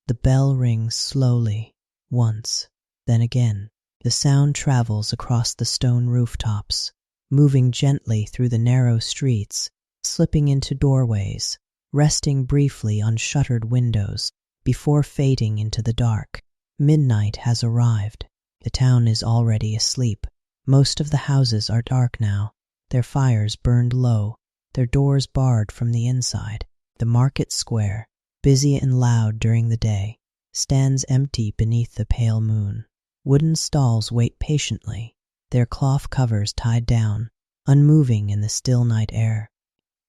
The bell rings slowly, once, then again. The sound travels across the stone rooftops, moving gently through the narrow streets, slipping into doorways, resting briefly on shuttered windows before fading into the dark. Midnight has arrived. The town is already asleep. Most of the houses are dark now, their fires burned low, their doors barred from the inside. The market square, busy and loud during the day, stands empty beneath the pale moon. Wooden stalls wait patiently, their cloth covers tied down, unmoving in the still night air.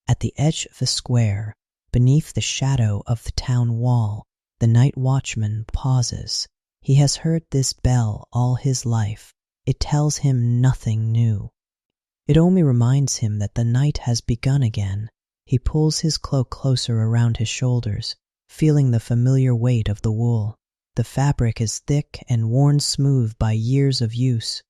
At the edge of the square, beneath the shadow of the town wall, the night watchman pauses. He has heard this bell all his life. It tells him nothing new. It only reminds him that the night has begun again. He pulls his cloak closer around his shoulders, feeling the familiar weight of the wool. The fabric is thick and worn smooth by years of use.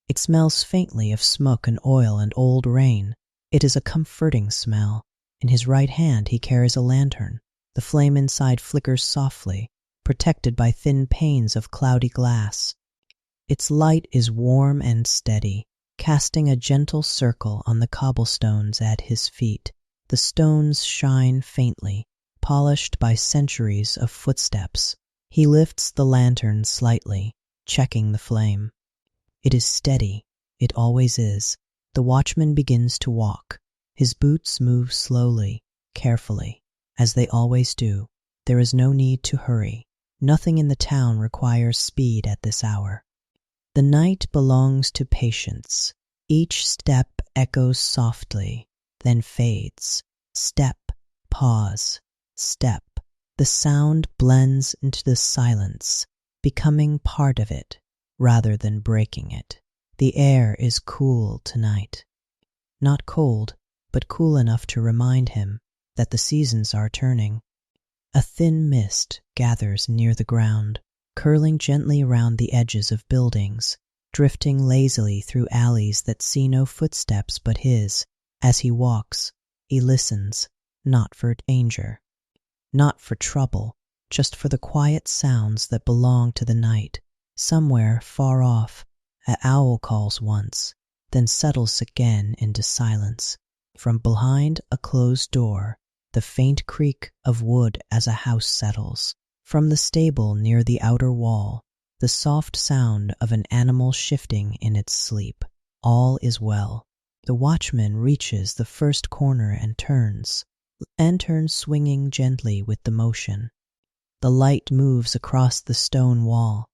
It smells faintly of smoke and oil and old rain. It is a comforting smell. In his right hand he carries a lantern. The flame inside flickers softly, protected by thin panes of cloudy glass. Its light is warm and steady, casting a gentle circle on the cobblestones at his feet. The stones shine faintly, polished by centuries of footsteps. He lifts the lantern slightly, checking the flame. It is steady. It always is. The watchman begins to walk. His boots move slowly, carefully, as they always do. There is no need to hurry. Nothing in the town requires speed at this hour. The night belongs to patience. Each step echoes softly, then fades. Step, pause, step. The sound blends into the silence, becoming part of it rather than breaking it. The air is cool tonight. Not cold, but cool enough to remind him that the seasons are turning. A thin mist gathers near the ground, curling gently around the edges of buildings, drifting lazily through alleys that see no footsteps but his. As he walks, he listens, not for danger, not for trouble, just for the quiet sounds that belong to the night. Somewhere far off, an owl calls once, then settles again into silence. From behind a closed door, the faint creak of wood as a house settles. From the stable near the outer wall, the soft sound of an animal shifting in its sleep. All is well. The watchman reaches the first corner and turns swinging gently with the motion. The light moves across the stone wall,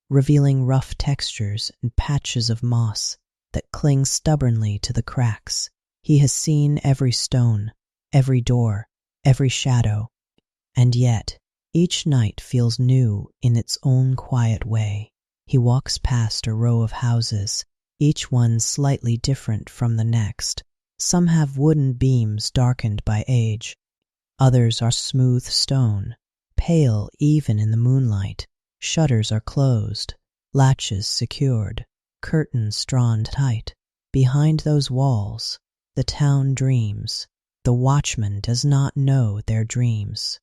revealing rough textures and patches of moss that cling stubbornly to the cracks. He has seen every stone, every door, every shadow, and yet each night feels new in its own quiet way. He walks past a row of houses, each one slightly different from the next. Some have wooden beams darkened by age. Others are smooth stone, pale even in the moonlight. Shutters are closed, latches secured, curtains drawn tight. Behind those walls, the town dreams. The watchman does not know their dreams.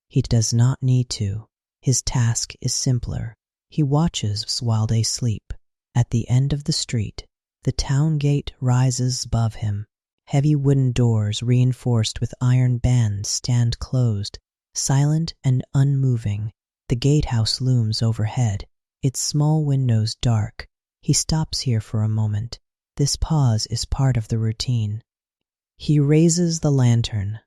He does not need to. His task is simpler. He watches while they sleep. At the end of the street, the town gate rises above him. Heavy wooden doors reinforced with iron bands stand closed, silent and unmoving. The gatehouse looms overhead, its small windows dark. He stops here for a moment. This pause is part of the routine. He raises the lantern,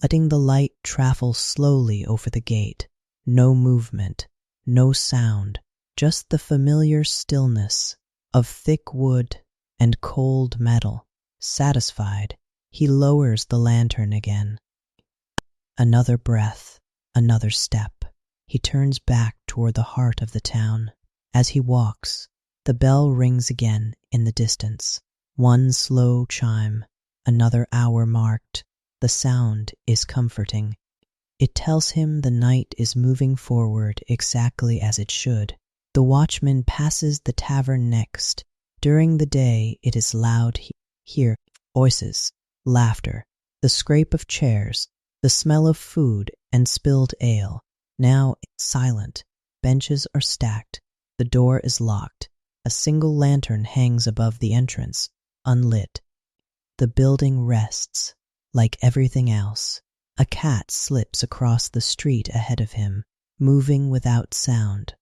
letting the light travel slowly over the gate. No movement, no sound, just the familiar stillness of thick wood and cold metal. Satisfied, he lowers the lantern again. Another breath, another step. He turns back toward the heart of the town. As he walks, the bell rings again in the distance. One slow chime, another hour marked. The sound is comforting. It tells him the night is moving forward exactly as it should. The watchman passes the tavern next. During the day it is loud here, voices, laughter, the scrape of chairs, the smell of food and spilled ale. Now it's silent. Benches are stacked. The door is locked. A single lantern hangs above the entrance, unlit. The building rests. Like everything else, a cat slips across the street ahead of him, moving without sound.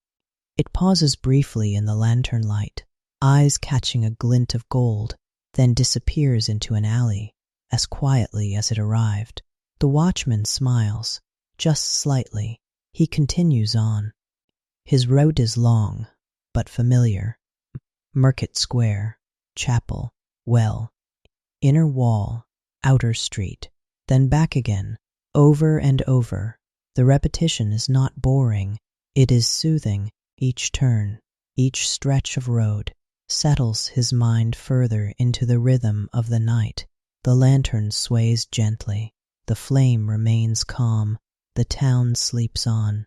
It pauses briefly in the lantern light, eyes catching a glint of gold, then disappears into an alley, as quietly as it arrived. The watchman smiles, just slightly. He continues on. His route is long, but familiar. Market Square, chapel, well, inner wall, outer street, then back again, over and over. The repetition is not boring. It is soothing. Each turn, each stretch of road, settles his mind further into the rhythm of the night. The lantern sways gently. The flame remains calm. The town sleeps on.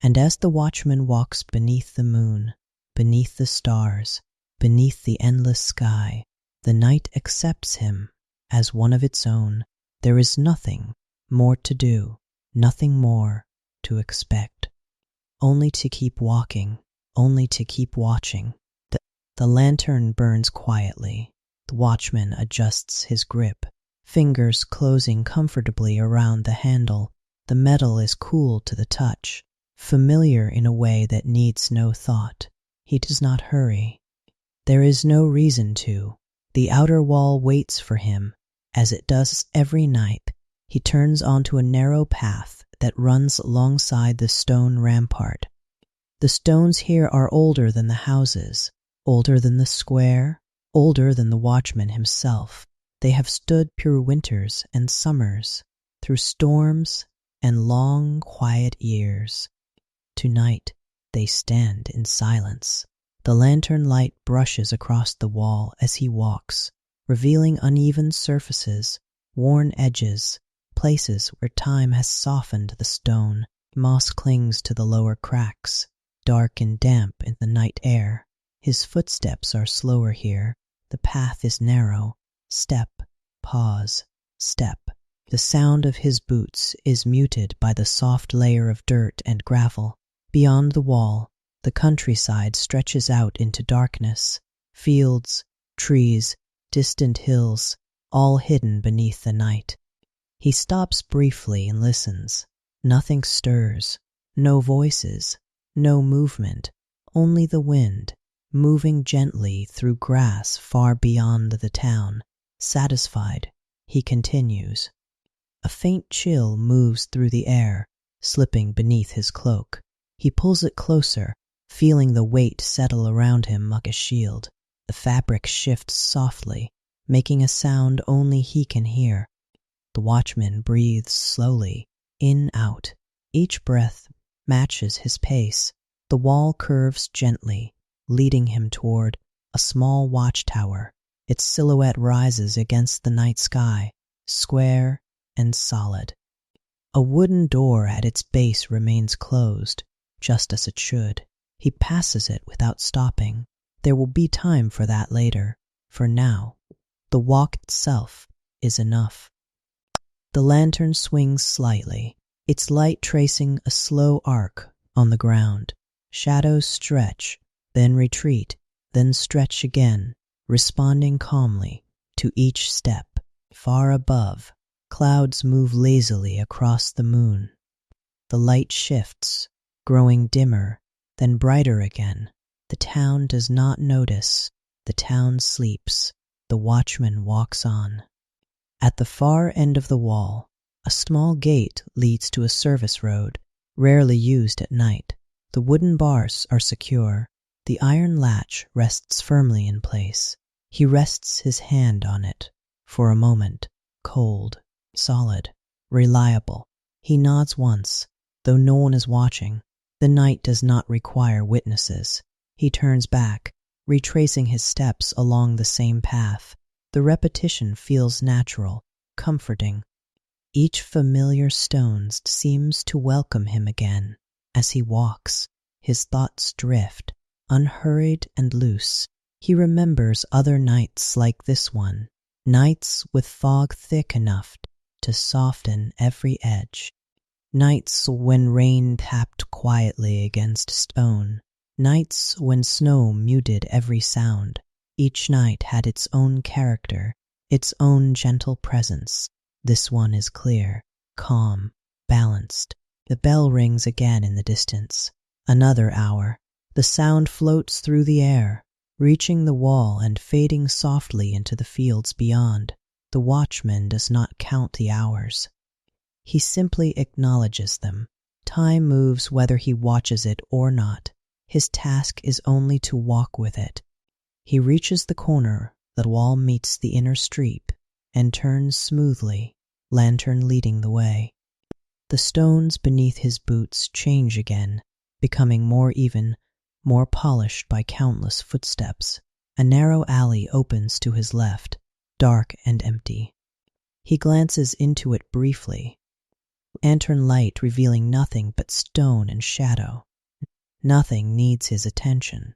And as the watchman walks beneath the moon, beneath the stars, beneath the endless sky, the night accepts him as one of its own. There is nothing more to do, nothing more to expect. Only to keep walking, only to keep watching. The lantern burns quietly. The watchman adjusts his grip, fingers closing comfortably around the handle. The metal is cool to the touch, familiar in a way that needs no thought. He does not hurry. There is no reason to. The outer wall waits for him, as it does every night. He turns onto a narrow path that runs alongside the stone rampart. The stones here are older than the houses, older than the square, older than the watchman himself. They have stood through winters and summers, through storms and long, quiet years. Tonight, they stand in silence. The lantern light brushes across the wall as he walks, revealing uneven surfaces, worn edges, places where time has softened the stone. Moss clings to the lower cracks, dark and damp in the night air. His footsteps are slower here. The path is narrow. Step, pause, step. The sound of his boots is muted by the soft layer of dirt and gravel. Beyond the wall, the countryside stretches out into darkness. Fields, trees, distant hills, all hidden beneath the night. He stops briefly and listens. Nothing stirs, no voices, no movement, only the wind, moving gently through grass far beyond the town. Satisfied, he continues. A faint chill moves through the air, slipping beneath his cloak. He pulls it closer, feeling the weight settle around him like a shield. The fabric shifts softly, making a sound only he can hear. The watchman breathes slowly, in, out. Each breath matches his pace. The wall curves gently, leading him toward a small watchtower. Its silhouette rises against the night sky, square and solid. A wooden door at its base remains closed, just as it should. He passes it without stopping. There will be time for that later. For now, the walk itself is enough. The lantern swings slightly, its light tracing a slow arc on the ground. Shadows stretch, then retreat, then stretch again, responding calmly to each step. Far above, clouds move lazily across the moon. The light shifts, growing dimmer, then brighter again. The town does not notice. The town sleeps. The watchman walks on. At the far end of the wall, a small gate leads to a service road, rarely used at night. The wooden bars are secure. The iron latch rests firmly in place. He rests his hand on it. For a moment, cold, solid, reliable. He nods once, though no one is watching. The night does not require witnesses. He turns back, retracing his steps along the same path. The repetition feels natural, comforting. Each familiar stone seems to welcome him again. As he walks, his thoughts drift, unhurried and loose. He remembers other nights like this one, nights with fog thick enough to soften every edge. Nights when rain tapped quietly against stone. Nights when snow muted every sound. Each night had its own character, its own gentle presence. This one is clear, calm, balanced. The bell rings again in the distance. Another hour. The sound floats through the air, reaching the wall and fading softly into the fields beyond. The watchman does not count the hours. He simply acknowledges them. Time moves whether he watches it or not. His task is only to walk with it. He reaches the corner, the wall meets the inner street, and turns smoothly, lantern leading the way. The stones beneath his boots change again, becoming more even, more polished by countless footsteps. A narrow alley opens to his left, dark and empty. He glances into it briefly, lantern light revealing nothing but stone and shadow. Nothing needs his attention.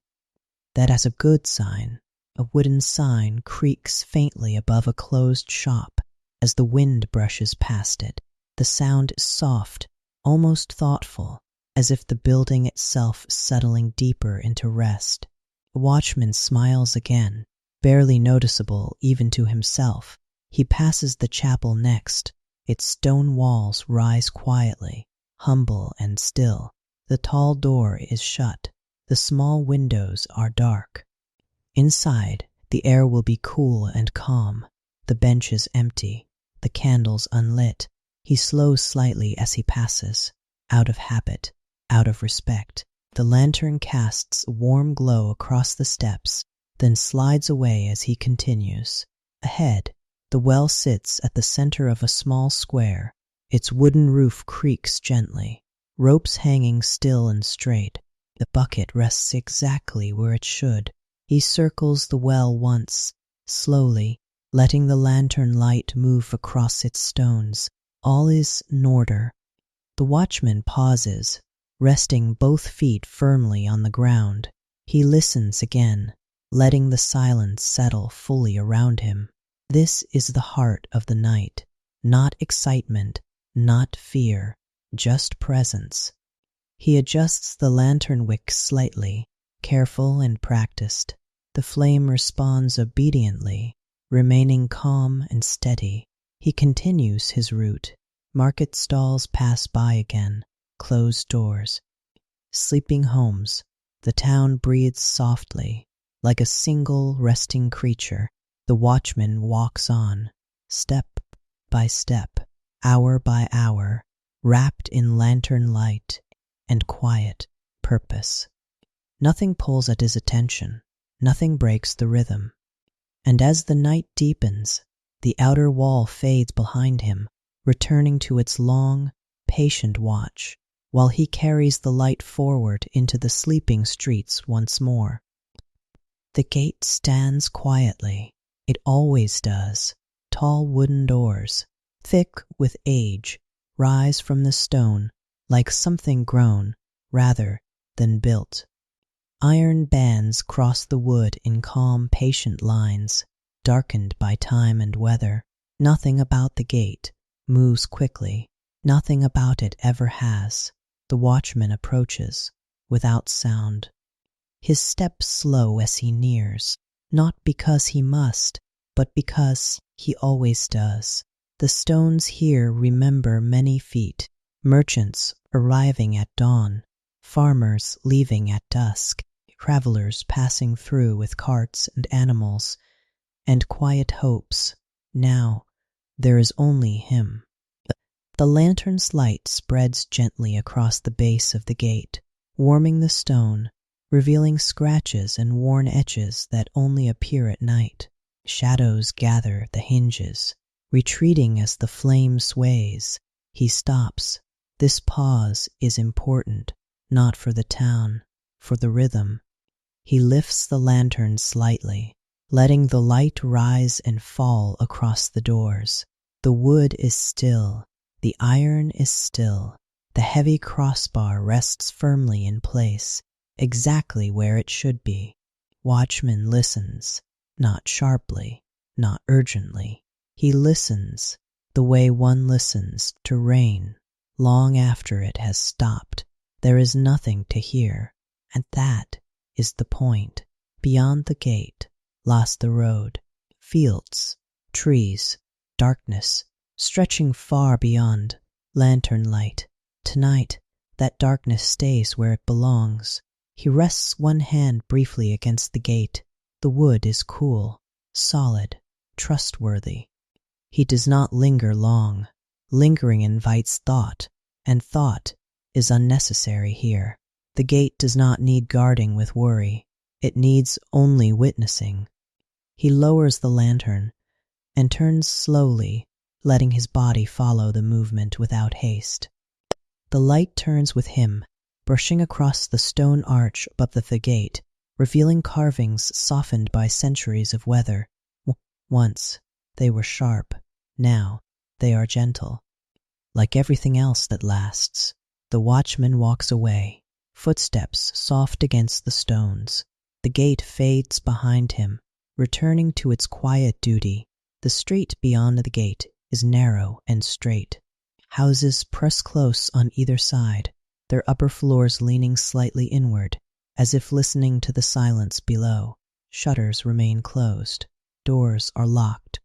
That is a good sign. A wooden sign creaks faintly above a closed shop as the wind brushes past it. The sound is soft, almost thoughtful, as if the building itself settling deeper into rest. The watchman smiles again, barely noticeable even to himself. He passes the chapel next. Its stone walls rise quietly, humble and still. The tall door is shut. The small windows are dark. Inside, the air will be cool and calm. The benches empty, the candles unlit. He slows slightly as he passes, out of habit, out of respect. The lantern casts a warm glow across the steps, then slides away as he continues. Ahead, the well sits at the center of a small square. Its wooden roof creaks gently, ropes hanging still and straight. The bucket rests exactly where it should. He circles the well once, slowly, letting the lantern light move across its stones. All is in order. The watchman pauses, resting both feet firmly on the ground. He listens again, letting the silence settle fully around him. This is the heart of the night. Not excitement, not fear, just presence. He adjusts the lantern wick slightly, careful and practiced. The flame responds obediently, remaining calm and steady. He continues his route. Market stalls pass by again, closed doors. Sleeping homes. The town breathes softly, like a single resting creature. The watchman walks on, step by step, hour by hour, wrapped in lantern light and quiet purpose. Nothing pulls at his attention, nothing breaks the rhythm. And as the night deepens, the outer wall fades behind him, returning to its long, patient watch, while he carries the light forward into the sleeping streets once more. The gate stands quietly. It always does. Tall wooden doors, thick with age, rise from the stone like something grown rather than built. Iron bands cross the wood in calm, patient lines, darkened by time and weather. Nothing about the gate moves quickly. Nothing about it ever has. The watchman approaches, without sound. His step slow as he nears, not because he must, but because he always does. The stones here remember many feet, merchants arriving at dawn, farmers leaving at dusk, travelers passing through with carts and animals, and quiet hopes. Now, there is only him. The lantern's light spreads gently across the base of the gate, warming the stone, revealing scratches and worn edges that only appear at night. Shadows gather the hinges, retreating as the flame sways. He stops. This pause is important, not for the town, for the rhythm. He lifts the lantern slightly, letting the light rise and fall across the doors. The wood is still. The iron is still. The heavy crossbar rests firmly in place, exactly where it should be. Watchman listens, not sharply, not urgently. He listens the way one listens to rain, long after it has stopped. There is nothing to hear, and that is the point. Beyond the gate lies the road, fields, trees, darkness, stretching far beyond. Lantern light. Tonight, that darkness stays where it belongs. He rests one hand briefly against the gate. The wood is cool, solid, trustworthy. He does not linger long. Lingering invites thought, and thought is unnecessary here. The gate does not need guarding with worry. It needs only witnessing. He lowers the lantern and turns slowly, letting his body follow the movement without haste. The light turns with him, brushing across the stone arch above the gate, revealing carvings softened by centuries of weather. Once they were sharp, now they are gentle. Like everything else that lasts, the watchman walks away, footsteps soft against the stones. The gate fades behind him, returning to its quiet duty. The street beyond the gate is narrow and straight. Houses press close on either side, their upper floors leaning slightly inward, as if listening to the silence below. Shutters remain closed. Doors are locked.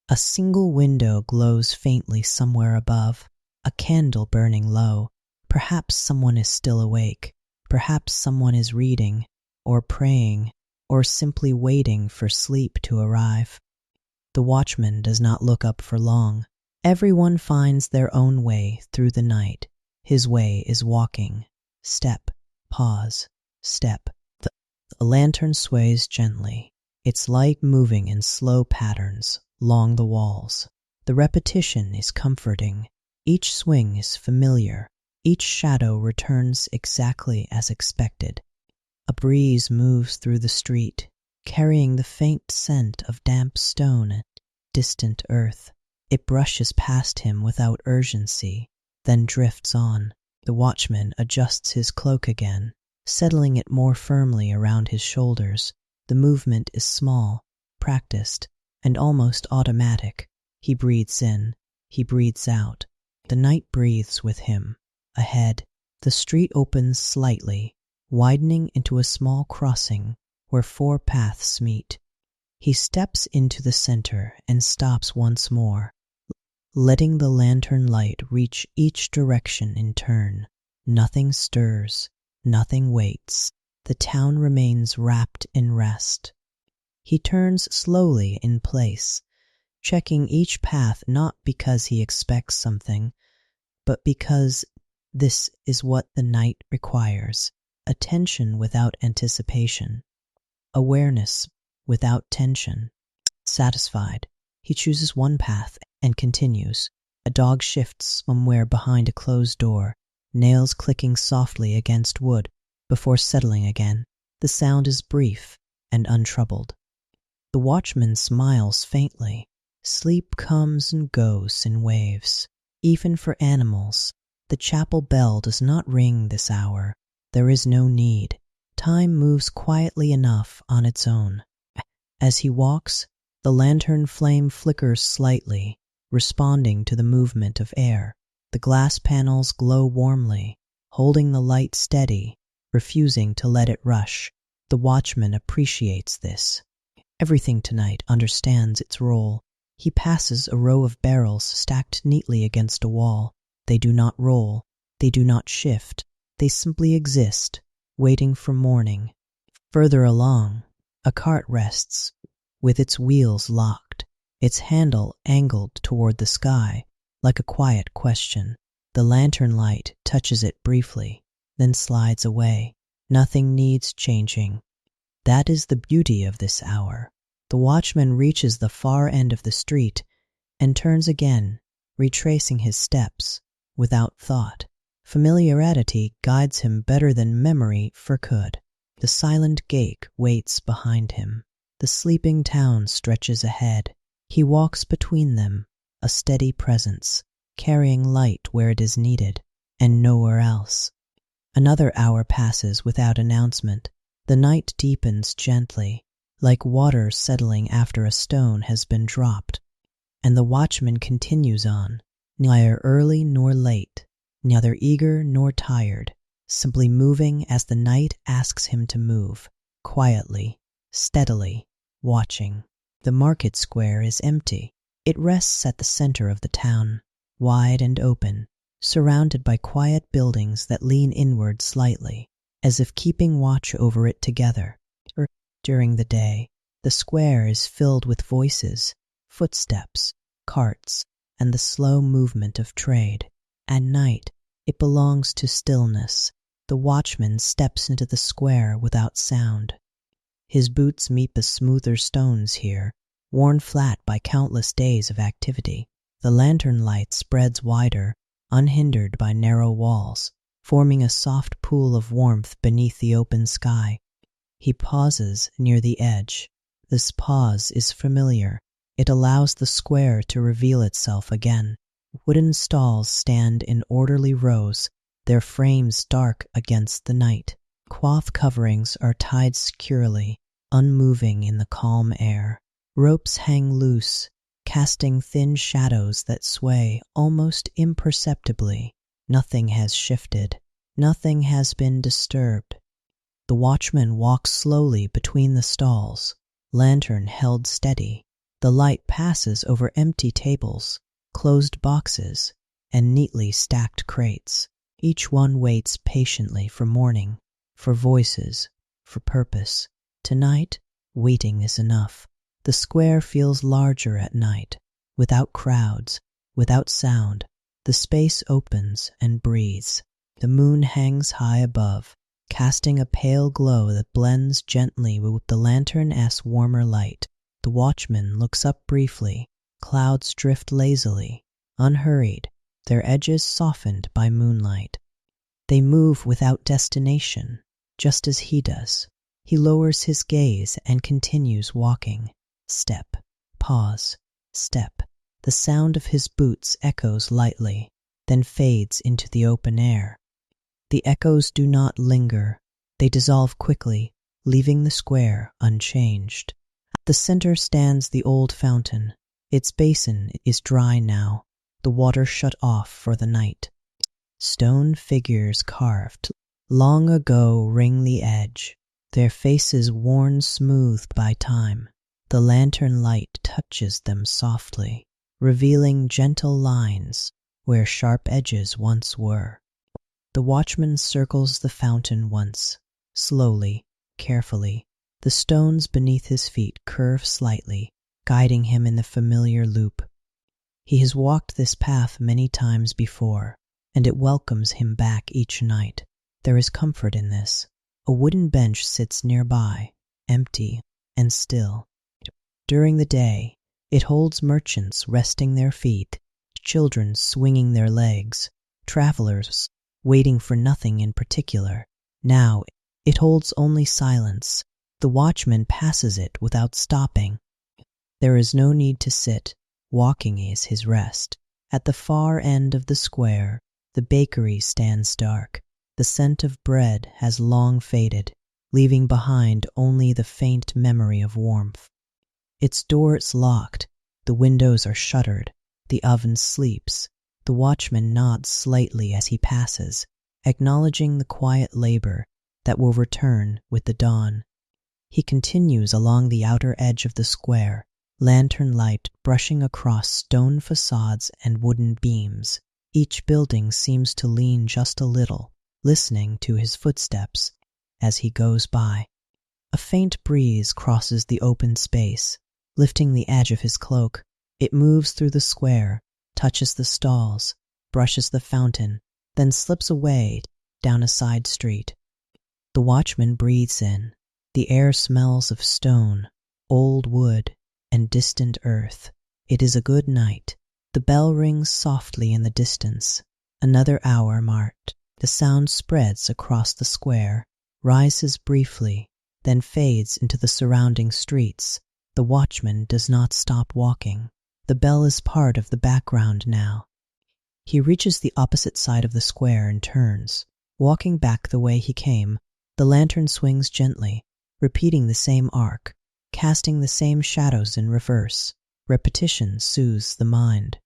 A single window glows faintly somewhere above, a candle burning low. Perhaps someone is still awake. Perhaps someone is reading, or praying, or simply waiting for sleep to arrive. The watchman does not look up for long. Everyone finds their own way through the night. His way is walking. Step, pause, step. The lantern sways gently, its light moving in slow patterns along the walls. The repetition is comforting. Each swing is familiar. Each shadow returns exactly as expected. A breeze moves through the street, carrying the faint scent of damp stone and distant earth. It brushes past him without urgency, then drifts on. The watchman adjusts his cloak again, settling it more firmly around his shoulders. The movement is small, practiced, and almost automatic. He breathes in, he breathes out. The night breathes with him. Ahead, the street opens slightly, widening into a small crossing where four paths meet. He steps into the center and stops once more, letting the lantern light reach each direction in turn. Nothing stirs, nothing waits. The town remains wrapped in rest. He turns slowly in place, checking each path not because he expects something, but because this is what the night requires. Attention without anticipation. Awareness without tension. Satisfied, he chooses one path and continues. A dog shifts somewhere behind a closed door, nails clicking softly against wood before settling again. The sound is brief and untroubled. The watchman smiles faintly. Sleep comes and goes in waves. Even for animals, the chapel bell does not ring this hour. There is no need. Time moves quietly enough on its own. As he walks, the lantern flame flickers slightly, responding to the movement of air. The glass panels glow warmly, holding the light steady, refusing to let it rush. The watchman appreciates this. Everything tonight understands its role. He passes a row of barrels stacked neatly against a wall. They do not roll. They do not shift. They simply exist, waiting for morning. Further along, a cart rests, with its wheels locked, its handle angled toward the sky, like a quiet question. The lantern light touches it briefly, then slides away. Nothing needs changing. That is the beauty of this hour. The watchman reaches the far end of the street and turns again, retracing his steps without thought. Familiarity guides him better than memory could. The silent gate waits behind him. The sleeping town stretches ahead. He walks between them, a steady presence, carrying light where it is needed and nowhere else. Another hour passes without announcement. The night deepens gently, like water settling after a stone has been dropped, and the watchman continues on, neither early nor late, neither eager nor tired, simply moving as the night asks him to move, quietly, steadily, watching. The market square is empty. It rests at the center of the town, wide and open, surrounded by quiet buildings that lean inward slightly, as if keeping watch over it together. During the day, the square is filled with voices, footsteps, carts, and the slow movement of trade. At night, it belongs to stillness. The watchman steps into the square without sound. His boots meet the smoother stones here, worn flat by countless days of activity. The lantern light spreads wider, unhindered by narrow walls, forming a soft pool of warmth beneath the open sky. He pauses near the edge. This pause is familiar. It allows the square to reveal itself again. Wooden stalls stand in orderly rows, their frames dark against the night. Cloth coverings are tied securely, unmoving in the calm air. Ropes hang loose, casting thin shadows that sway almost imperceptibly. Nothing has shifted. Nothing has been disturbed. The watchman walks slowly between the stalls, lantern held steady. The light passes over empty tables, closed boxes, and neatly stacked crates. Each one waits patiently for morning, for voices, for purpose. Tonight, waiting is enough. The square feels larger at night, without crowds, without sound. The space opens and breathes. The moon hangs high above, casting a pale glow that blends gently with the lantern's warmer light. The watchman looks up briefly. Clouds drift lazily, unhurried, their edges softened by moonlight. They move without destination, just as he does. He lowers his gaze and continues walking. Step, pause, step. The sound of his boots echoes lightly, then fades into the open air. The echoes do not linger. They dissolve quickly, leaving the square unchanged. At the center stands the old fountain. Its basin is dry now, the water shut off for the night. Stone figures carved long ago ring the edge, their faces worn smooth by time. The lantern light touches them softly, revealing gentle lines where sharp edges once were. The watchman circles the fountain once, slowly, carefully. The stones beneath his feet curve slightly, guiding him in the familiar loop. He has walked this path many times before, and it welcomes him back each night. There is comfort in this. A wooden bench sits nearby, empty and still. During the day, it holds merchants resting their feet, children swinging their legs, travelers waiting for nothing in particular. Now, it holds only silence. The watchman passes it without stopping. There is no need to sit. Walking is his rest. At the far end of the square, the bakery stands dark. The scent of bread has long faded, leaving behind only the faint memory of warmth. Its door is locked. The windows are shuttered. The oven sleeps. The watchman nods slightly as he passes, acknowledging the quiet labor that will return with the dawn. He continues along the outer edge of the square, lantern light brushing across stone facades and wooden beams. Each building seems to lean just a little, listening to his footsteps as he goes by. A faint breeze crosses the open space, lifting the edge of his cloak. It moves through the square, touches the stalls, brushes the fountain, then slips away down a side street. The watchman breathes in. The air smells of stone, old wood, and distant earth. It is a good night. The bell rings softly in the distance. Another hour marked. The sound spreads across the square, rises briefly, then fades into the surrounding streets. The watchman does not stop walking. The bell is part of the background now. He reaches the opposite side of the square and turns, walking back the way he came. The lantern swings gently, repeating the same arc, casting the same shadows in reverse. Repetition soothes the mind.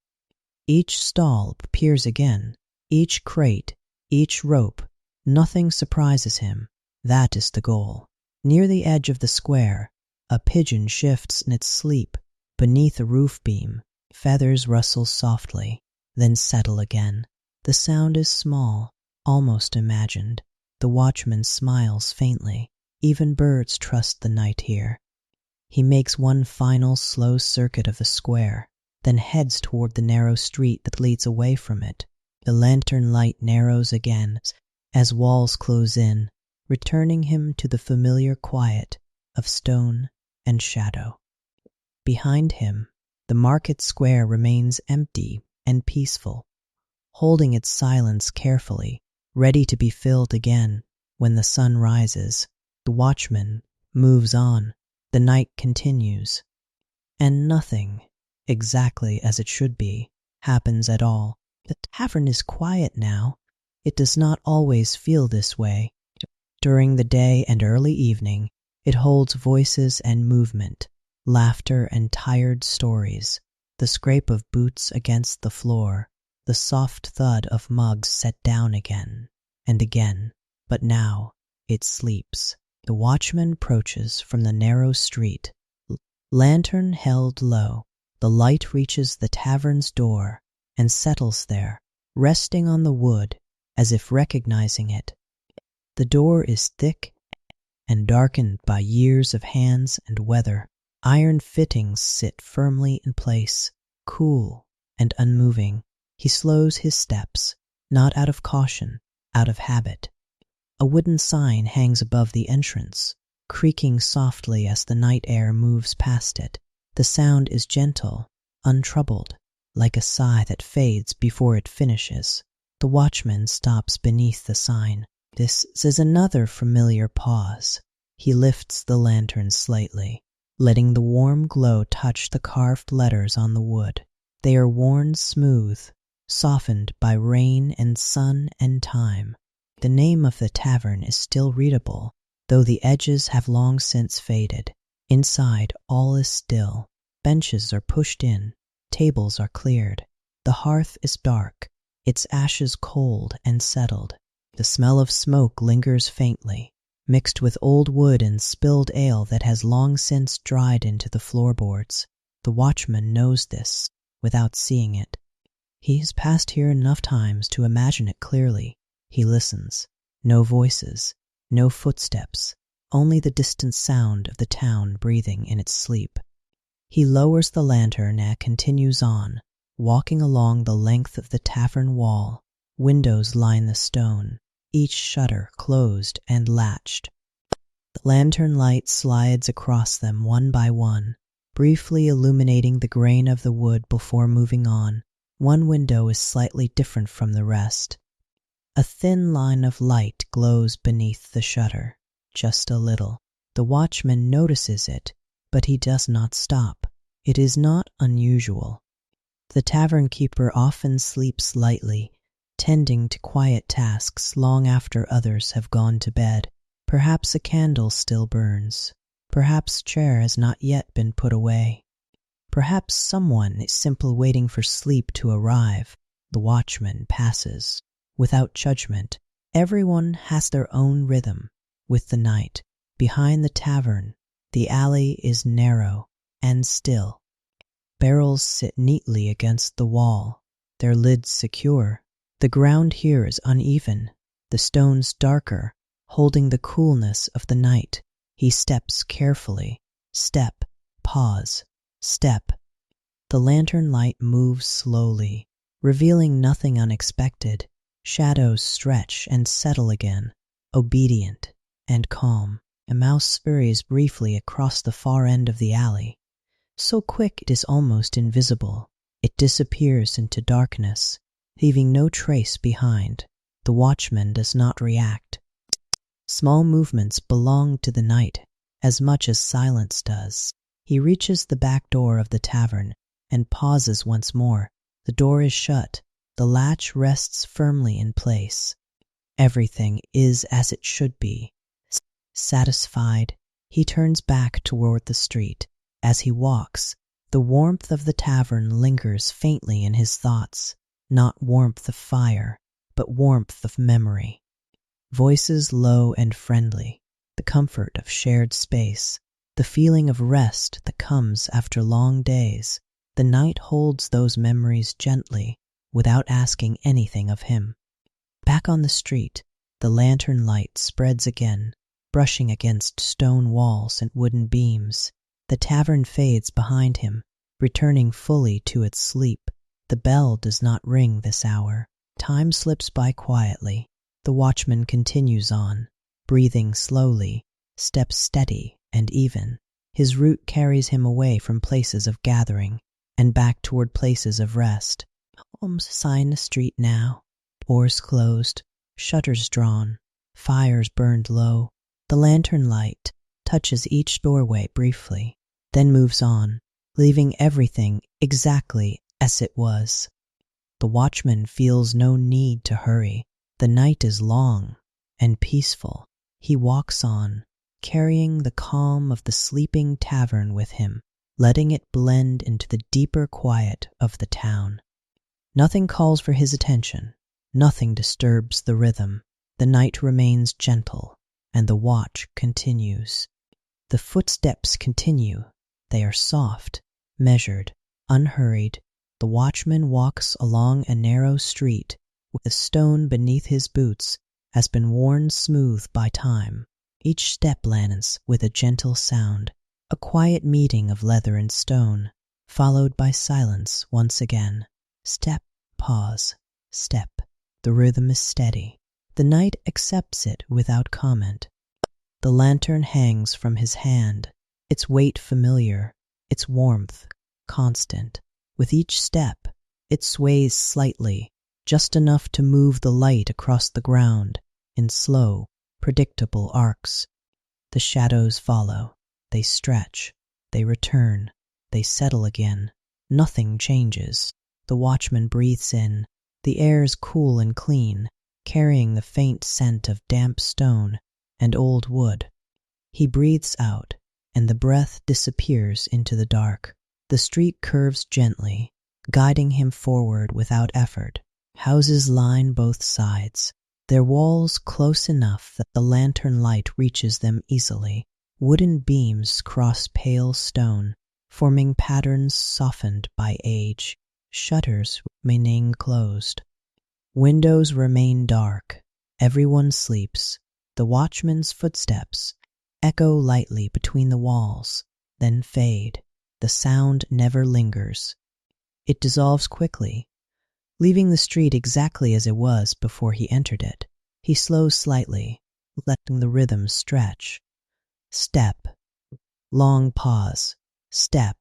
Each stall appears again, Each crate, each rope, nothing surprises him. That is the goal. Near the edge of the square, a pigeon shifts in its sleep beneath a roof beam. Feathers rustle softly, then settle again. The sound is small, almost imagined. The watchman smiles faintly. Even birds trust the night here. He makes one final slow circuit of the square, then heads toward the narrow street that leads away from it. The lantern light narrows again as walls close in, returning him to the familiar quiet of stone and shadow. Behind him, the market square remains empty and peaceful, holding its silence carefully, ready to be filled again when the sun rises. The watchman moves on. The night continues, and nothing, exactly as it should be, happens at all. The tavern is quiet now. It does not always feel this way. During the day and early evening, it holds voices and movement, laughter and tired stories, the scrape of boots against the floor, the soft thud of mugs set down again and again. But now it sleeps. The watchman approaches from the narrow street. Lantern held low, the light reaches the tavern's door and settles there, resting on the wood as if recognizing it. The door is thick and darkened by years of hands and weather. Iron fittings sit firmly in place, cool and unmoving. He slows his steps, not out of caution, out of habit. A wooden sign hangs above the entrance, creaking softly as the night air moves past it. The sound is gentle, untroubled, like a sigh that fades before it finishes. The watchman stops beneath the sign. This is another familiar pause. He lifts the lantern slightly, letting the warm glow touch the carved letters on the wood. They are worn smooth, softened by rain and sun and time. The name of the tavern is still readable, though the edges have long since faded. Inside, all is still. Benches are pushed in, tables are cleared. The hearth is dark, its ashes cold and settled. The smell of smoke lingers faintly, mixed with old wood and spilled ale that has long since dried into the floorboards. The watchman knows this without seeing it. He has passed here enough times to imagine it clearly. He listens. No voices, no footsteps, only the distant sound of the town breathing in its sleep. He lowers the lantern and continues on, walking along the length of the tavern wall. Windows line the stone, each shutter closed and latched. The lantern light slides across them one by one, briefly illuminating the grain of the wood before moving on. One window is slightly different from the rest. A thin line of light glows beneath the shutter, just a little. The watchman notices it, but he does not stop. It is not unusual. The tavern keeper often sleeps lightly, tending to quiet tasks long after others have gone to bed. Perhaps a candle still burns. Perhaps a chair has not yet been put away. Perhaps someone is simply waiting for sleep to arrive. The watchman passes. Without judgment, everyone has their own rhythm with the night. Behind the tavern, the alley is narrow and still. Barrels sit neatly against the wall, their lids secure. The ground here is uneven, the stones darker, holding the coolness of the night. He steps carefully. Step, pause, step. The lantern light moves slowly, revealing nothing unexpected. Shadows stretch and settle again, obedient and calm. A mouse scurries briefly across the far end of the alley. So quick it is almost invisible. It disappears into darkness, leaving no trace behind. The watchman does not react. Small movements belong to the night as much as silence does. He reaches the back door of the tavern and pauses once more. The door is shut. The latch rests firmly in place. Everything is as it should be. Satisfied, he turns back toward the street. As he walks, the warmth of the tavern lingers faintly in his thoughts, not warmth of fire, but warmth of memory. Voices low and friendly, the comfort of shared space, the feeling of rest that comes after long days. The night holds those memories gently without asking anything of him. Back on the street, the lantern light spreads again, brushing against stone walls and wooden beams. The tavern fades behind him, returning fully to its sleep. The bell does not ring this hour. Time slips by quietly. The watchman continues on, breathing slowly, steps steady and even. His route carries him away from places of gathering and back toward places of rest. Homes sign the street now, doors closed, shutters drawn, fires burned low. The lantern light touches each doorway briefly, then moves on, leaving everything exactly as it was. The watchman feels no need to hurry. The night is long and peaceful. He walks on, carrying the calm of the sleeping tavern with him, letting it blend into the deeper quiet of the town. Nothing calls for his attention. Nothing disturbs the rhythm. The night remains gentle, and the watch continues. The footsteps continue. They are soft, measured, unhurried. The watchman walks along a narrow street with the stone beneath his boots has been worn smooth by time. Each step lands with a gentle sound, a quiet meeting of leather and stone, followed by silence once again. Step, pause, step. The rhythm is steady. The night accepts it without comment. The lantern hangs from his hand, its weight familiar, its warmth constant. With each step, it sways slightly, just enough to move the light across the ground in slow, predictable arcs. The shadows follow. They stretch. They return. They settle again. Nothing changes. The watchman breathes in. The air is cool and clean, carrying the faint scent of damp stone and old wood. He breathes out, and the breath disappears into the dark. The street curves gently, guiding him forward without effort. Houses line both sides, their walls close enough that the lantern light reaches them easily. Wooden beams cross pale stone, forming patterns softened by age. Shutters remain closed. Windows remain dark. Everyone sleeps. The watchman's footsteps echo lightly between the walls, then fade. The sound never lingers. It dissolves quickly, leaving the street exactly as it was before he entered it. He slows slightly, letting the rhythm stretch. Step. Long pause. Step.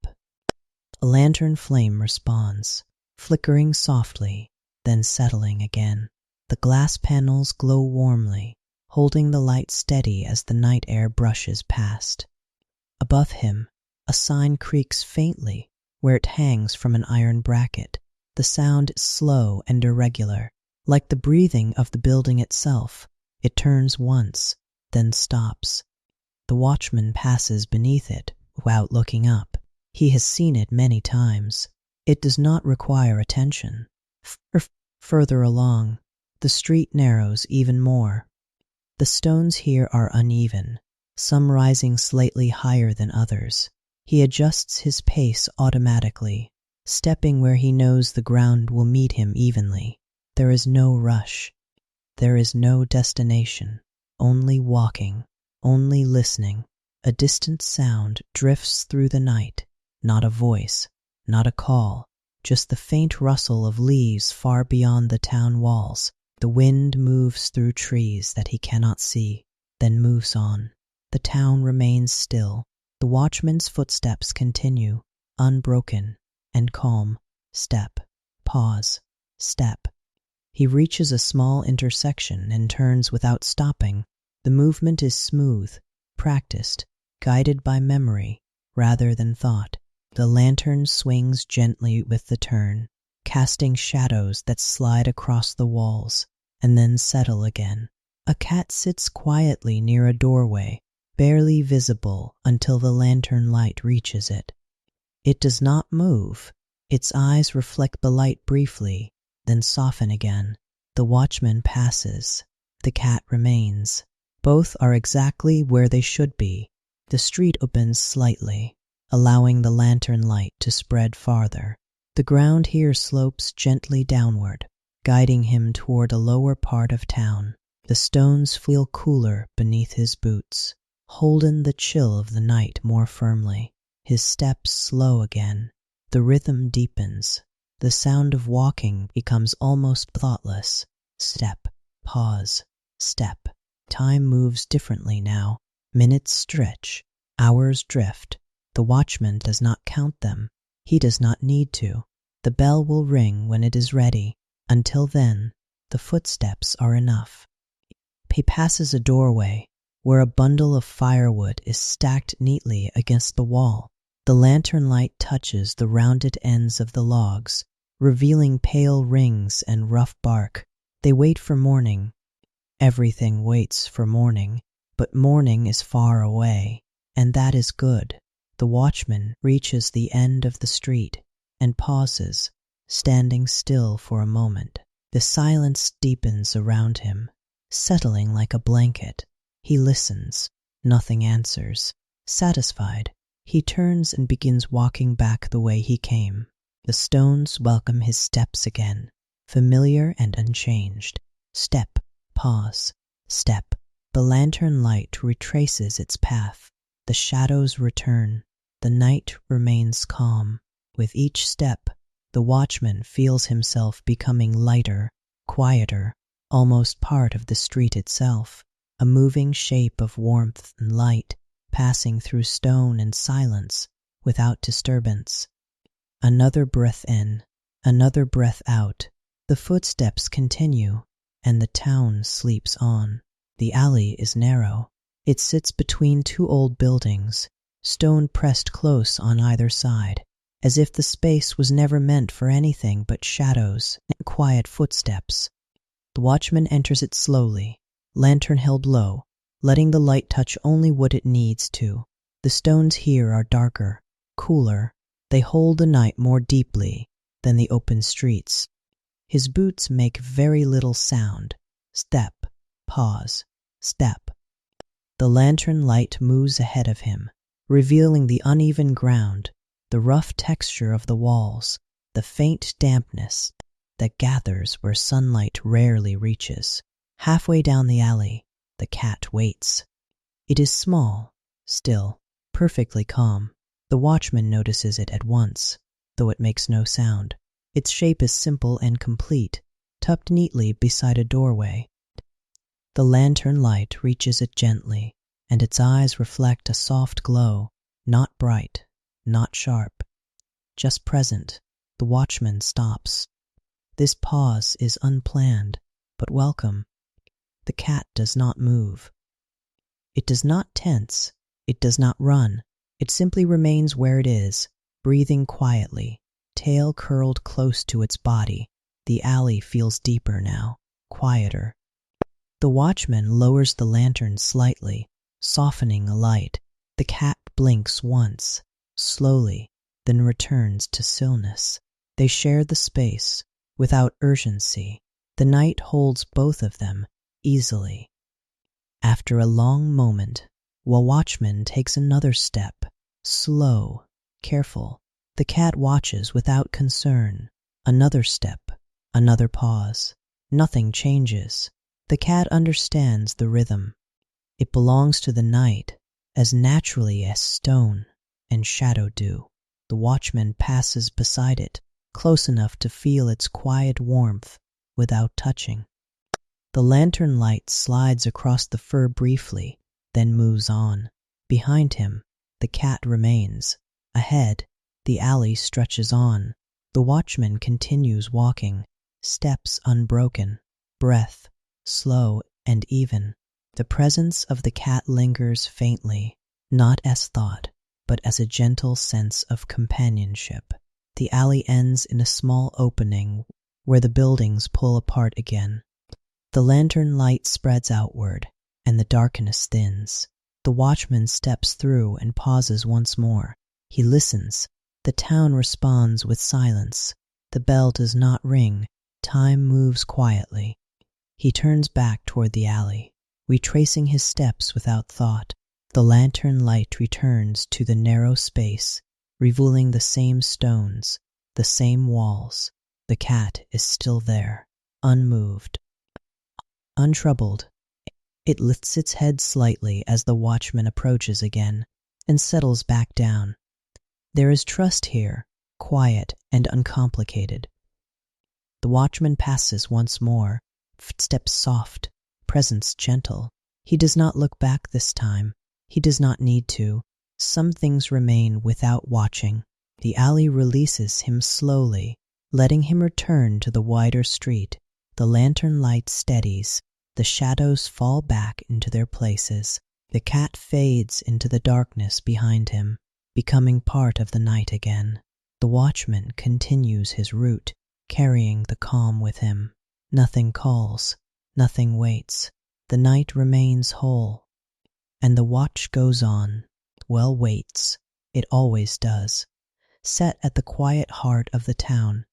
A lantern flame responds, flickering softly, then settling again. The glass panels glow warmly, holding the light steady as the night air brushes past. Above him, a sign creaks faintly where it hangs from an iron bracket. The sound is slow and irregular, like the breathing of the building itself. It turns once, then stops. The watchman passes beneath it without looking up. He has seen it many times. It does not require attention. Further along, the street narrows even more. The stones here are uneven, some rising slightly higher than others. He adjusts his pace automatically, stepping where he knows the ground will meet him evenly. There is no rush. There is no destination. Only walking, only listening. A distant sound drifts through the night. Not a voice, not a call, just the faint rustle of leaves far beyond the town walls. The wind moves through trees that he cannot see, then moves on. The town remains still. The watchman's footsteps continue, unbroken and calm. Step, pause, step. He reaches a small intersection and turns without stopping. The movement is smooth, practiced, guided by memory rather than thought. The lantern swings gently with the turn, casting shadows that slide across the walls and then settle again. A cat sits quietly near a doorway, barely visible until the lantern light reaches it. It does not move. Its eyes reflect the light briefly, then soften again. The watchman passes. The cat remains. Both are exactly where they should be. The street opens slightly, allowing the lantern light to spread farther. The ground here slopes gently downward, guiding him toward a lower part of town. The stones feel cooler beneath his boots, holding the chill of the night more firmly. His steps slow again. The rhythm deepens. The sound of walking becomes almost thoughtless. Step, pause, step. Time moves differently now. Minutes stretch. Hours drift. The watchman does not count them. He does not need to. The bell will ring when it is ready. Until then, the footsteps are enough. He passes a doorway where a bundle of firewood is stacked neatly against the wall. The lantern light touches the rounded ends of the logs, revealing pale rings and rough bark. They wait for morning. Everything waits for morning, but morning is far away, and that is good. The watchman reaches the end of the street and pauses, standing still for a moment. The silence deepens around him, settling like a blanket. He listens. Nothing answers. Satisfied, he turns and begins walking back the way he came. The stones welcome his steps again, familiar and unchanged. Step, pause, step. The lantern light retraces its path. The shadows return. The night remains calm. With each step, the watchman feels himself becoming lighter, quieter, almost part of the street itself, a moving shape of warmth and light, passing through stone and silence without disturbance. Another breath in, another breath out. The footsteps continue, and the town sleeps on. The alley is narrow. It sits between two old buildings, stone pressed close on either side, as if the space was never meant for anything but shadows and quiet footsteps. The watchman enters it slowly, lantern held low, letting the light touch only what it needs to. The stones here are darker, cooler. They hold the night more deeply than the open streets. His boots make very little sound. Step, pause, step. The lantern light moves ahead of him, revealing the uneven ground, the rough texture of the walls, the faint dampness that gathers where sunlight rarely reaches. Halfway down the alley, the cat waits. It is small, still, perfectly calm. The watchman notices it at once, though it makes no sound. Its shape is simple and complete, tucked neatly beside a doorway. The lantern light reaches it gently, and its eyes reflect a soft glow, not bright, not sharp, just present. The watchman stops. This pause is unplanned, but welcome. The cat does not move. It does not tense. It does not run. It simply remains where it is, breathing quietly, tail curled close to its body. The alley feels deeper now, quieter. The watchman lowers the lantern slightly, softening a light. The cat blinks once, slowly, then returns to stillness. They share the space, without urgency. The night holds both of them, easily. After a long moment, the watchman takes another step, slow, careful. The cat watches without concern. Another step, another pause. Nothing changes. The cat understands the rhythm. It belongs to the night as naturally as stone and shadow do. The watchman passes beside it, close enough to feel its quiet warmth without touching. The lantern light slides across the fur briefly, then moves on. Behind him, the cat remains. Ahead, the alley stretches on. The watchman continues walking, steps unbroken, breath slow and even. The presence of the cat lingers faintly, not as thought, but as a gentle sense of companionship. The alley ends in a small opening where the buildings pull apart again. The lantern light spreads outward, and the darkness thins. The watchman steps through and pauses once more. He listens. The town responds with silence. The bell does not ring. Time moves quietly. He turns back toward the alley, retracing his steps without thought. The lantern light returns to the narrow space, revealing the same stones, the same walls. The cat is still there, unmoved, untroubled. It lifts its head slightly as the watchman approaches again and settles back down. There is trust here, quiet and uncomplicated. The watchman passes once more, footsteps soft, presence gentle. He does not look back this time. He does not need to. Some things remain without watching. The alley releases him slowly, letting him return to the wider street. The lantern light steadies. The shadows fall back into their places. The cat fades into the darkness behind him, becoming part of the night again. The watchman continues his route, carrying the calm with him. Nothing calls, nothing waits. The night remains whole, and the watch goes on. Well, waits. It always does. Set at the quiet heart of the town,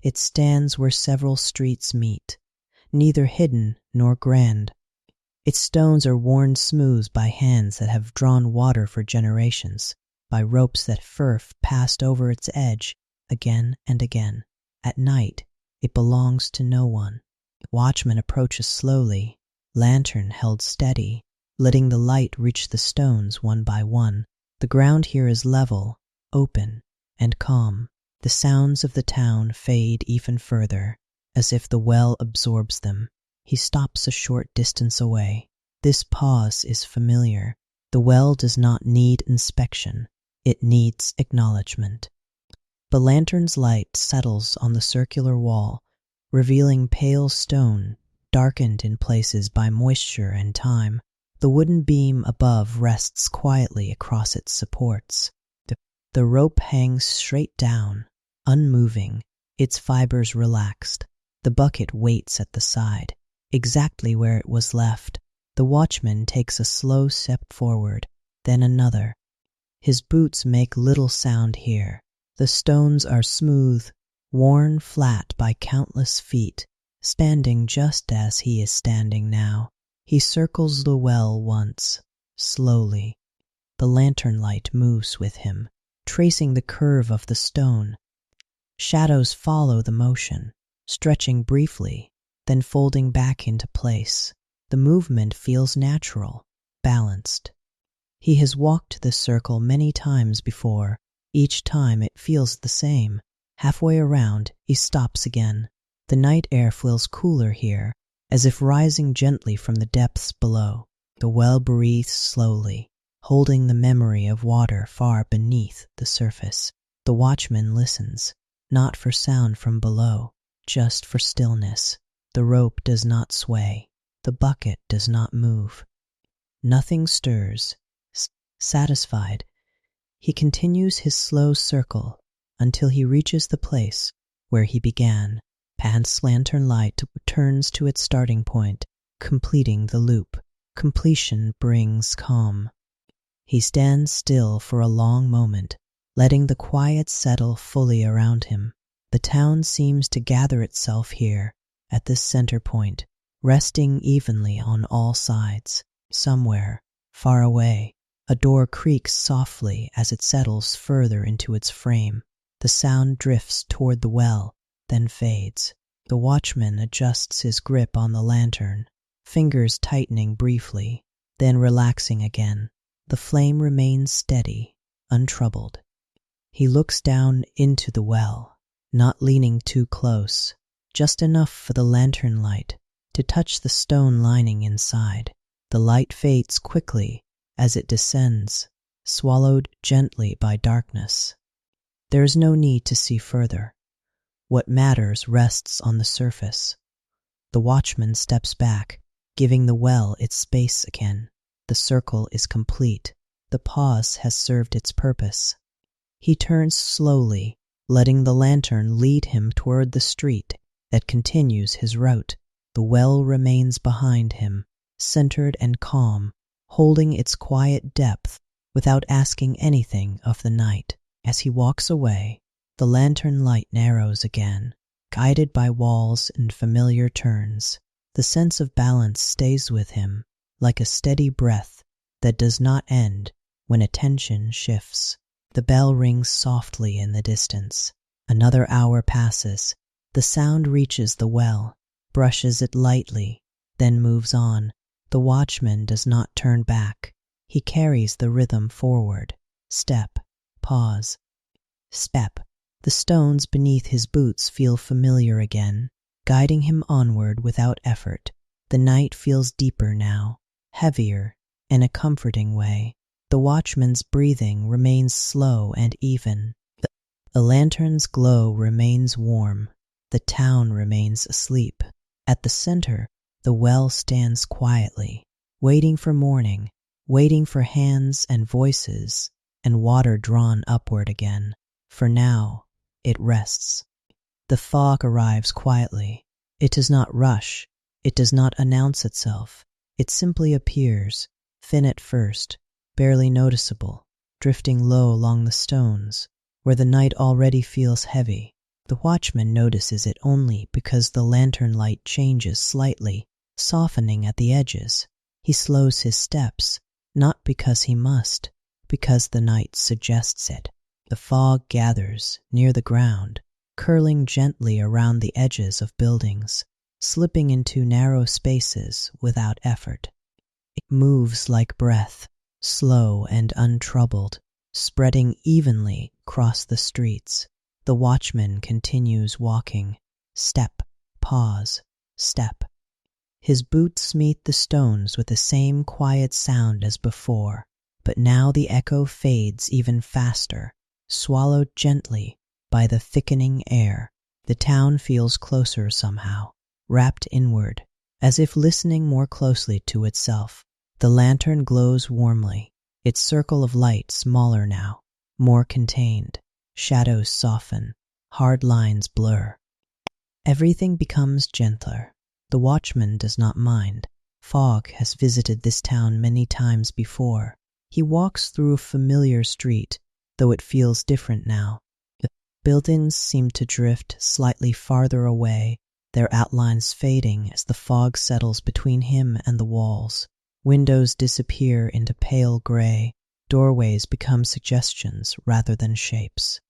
it stands where several streets meet, neither hidden nor grand. Its stones are worn smooth by hands that have drawn water for generations, by ropes that Firth passed over its edge again and again. At night, it belongs to no one. Watchman approaches slowly, lantern held steady, letting the light reach the stones one by one. The ground here is level, open, and calm. The sounds of the town fade even further, as if the well absorbs them. He stops a short distance away. This pause is familiar. The well does not need inspection. It needs acknowledgement. The lantern's light settles on the circular wall, revealing pale stone, darkened in places by moisture and time. The wooden beam above rests quietly across its supports. The rope hangs straight down, unmoving, its fibers relaxed. The bucket waits at the side, exactly where it was left. The watchman takes a slow step forward, then another. His boots make little sound here. The stones are smooth, worn flat by countless feet, standing just as he is standing now. He circles the well once, slowly. The lantern light moves with him, tracing the curve of the stone. Shadows follow the motion, stretching briefly, then folding back into place. The movement feels natural, balanced. He has walked this circle many times before. Each time it feels the same. Halfway around, he stops again. The night air feels cooler here, as if rising gently from the depths below. The well breathes slowly, holding the memory of water far beneath the surface. The watchman listens, not for sound from below, just for stillness. The rope does not sway. The bucket does not move. Nothing stirs. Satisfied, he continues his slow circle until he reaches the place where he began. Pan's lantern light returns to its starting point, completing the loop. Completion brings calm. He stands still for a long moment, letting the quiet settle fully around him. The town seems to gather itself here, at this center point, resting evenly on all sides. Somewhere, far away, a door creaks softly as it settles further into its frame. The sound drifts toward the well, then fades. The watchman adjusts his grip on the lantern, fingers tightening briefly, then relaxing again. The flame remains steady, untroubled. He looks down into the well, not leaning too close, just enough for the lantern light to touch the stone lining inside. The light fades quickly as it descends, swallowed gently by darkness. There is no need to see further. What matters rests on the surface. The watchman steps back, giving the well its space again. The circle is complete. The pause has served its purpose. He turns slowly, letting the lantern lead him toward the street that continues his route. The well remains behind him, centered and calm, holding its quiet depth without asking anything of the night. As he walks away, the lantern light narrows again, guided by walls and familiar turns. The sense of balance stays with him like a steady breath that does not end when attention shifts. The bell rings softly in the distance. Another hour passes. The sound reaches the well, brushes it lightly, then moves on. The watchman does not turn back. He carries the rhythm forward. Step, pause, step. The stones beneath his boots feel familiar again, guiding him onward without effort. The night feels deeper now, heavier, in a comforting way. The watchman's breathing remains slow and even. The lantern's glow remains warm. The town remains asleep. At the center, the well stands quietly, waiting for morning, waiting for hands and voices, and water drawn upward again. For now, it rests. The fog arrives quietly. It does not rush. It does not announce itself. It simply appears, thin at first, barely noticeable, drifting low along the stones, where the night already feels heavy. The watchman notices it only because the lantern light changes slightly, softening at the edges. He slows his steps, not because he must, because the night suggests it. The fog gathers near the ground, curling gently around the edges of buildings, slipping into narrow spaces without effort. It moves like breath, slow and untroubled, spreading evenly across the streets. The watchman continues walking, step, pause, step. His boots meet the stones with the same quiet sound as before, but now the echo fades even faster, swallowed gently by the thickening air. The town feels closer somehow, wrapped inward, as if listening more closely to itself. The lantern glows warmly, its circle of light smaller now, more contained. Shadows soften, hard lines blur. Everything becomes gentler. The watchman does not mind. Fog has visited this town many times before. He walks through a familiar street, though it feels different now. The buildings seem to drift slightly farther away, their outlines fading as the fog settles between him and the walls. Windows disappear into pale gray. Doorways become suggestions rather than shapes.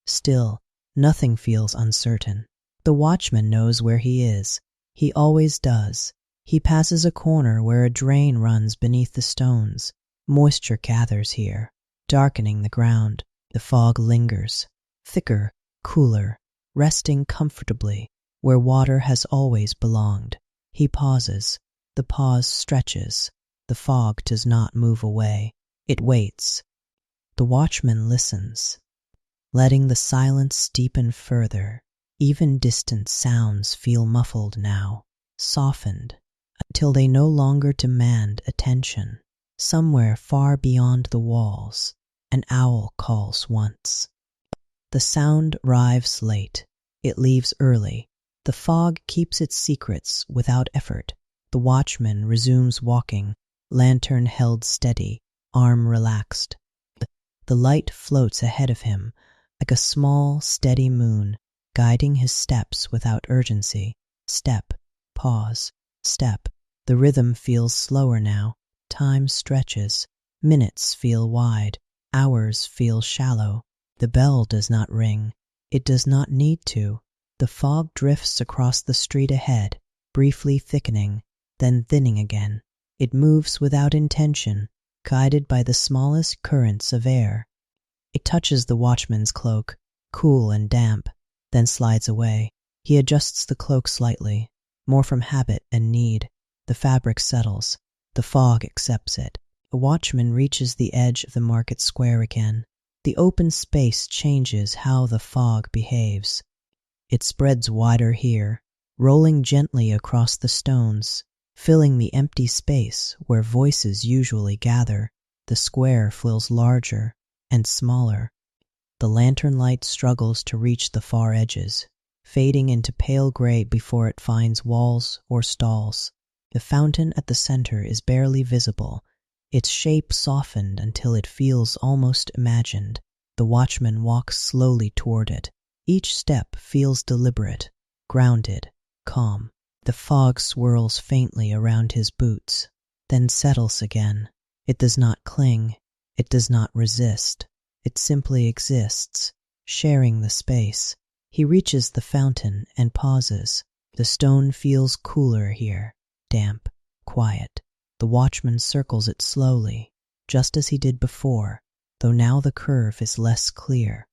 Still, nothing feels uncertain. The watchman knows where he is. He always does. He passes a corner where a drain runs beneath the stones. Moisture gathers here, darkening the ground. The fog lingers, thicker, cooler, resting comfortably where water has always belonged. He pauses. The pause stretches. The fog does not move away. It waits. The watchman listens, letting the silence deepen further. Even distant sounds feel muffled now, softened, until they no longer demand attention. Somewhere far beyond the walls, an owl calls once. The sound arrives late. It leaves early. The fog keeps its secrets without effort. The watchman resumes walking, lantern held steady, arm relaxed. The light floats ahead of him like a small, steady moon, guiding his steps without urgency. Step, pause, step. The rhythm feels slower now. Time stretches. Minutes feel wide. Hours feel shallow. The bell does not ring. It does not need to. The fog drifts across the street ahead, briefly thickening, then thinning again. It moves without intention, guided by the smallest currents of air. It touches the watchman's cloak, cool and damp, then slides away. He adjusts the cloak slightly, more from habit and need. The fabric settles. The fog accepts it. The watchman reaches the edge of the market square again. The open space changes how the fog behaves. It spreads wider here, rolling gently across the stones, filling the empty space where voices usually gather. The square feels larger and smaller. The lantern light struggles to reach the far edges, fading into pale gray before it finds walls or stalls. The fountain at the center is barely visible, its shape softened until it feels almost imagined. The watchman walks slowly toward it. Each step feels deliberate, grounded, calm. The fog swirls faintly around his boots, then settles again. It does not cling, it does not resist. It simply exists, sharing the space. He reaches the fountain and pauses. The stone feels cooler here, damp, quiet. The watchman circles it slowly, just as he did before, though now the curve is less clear.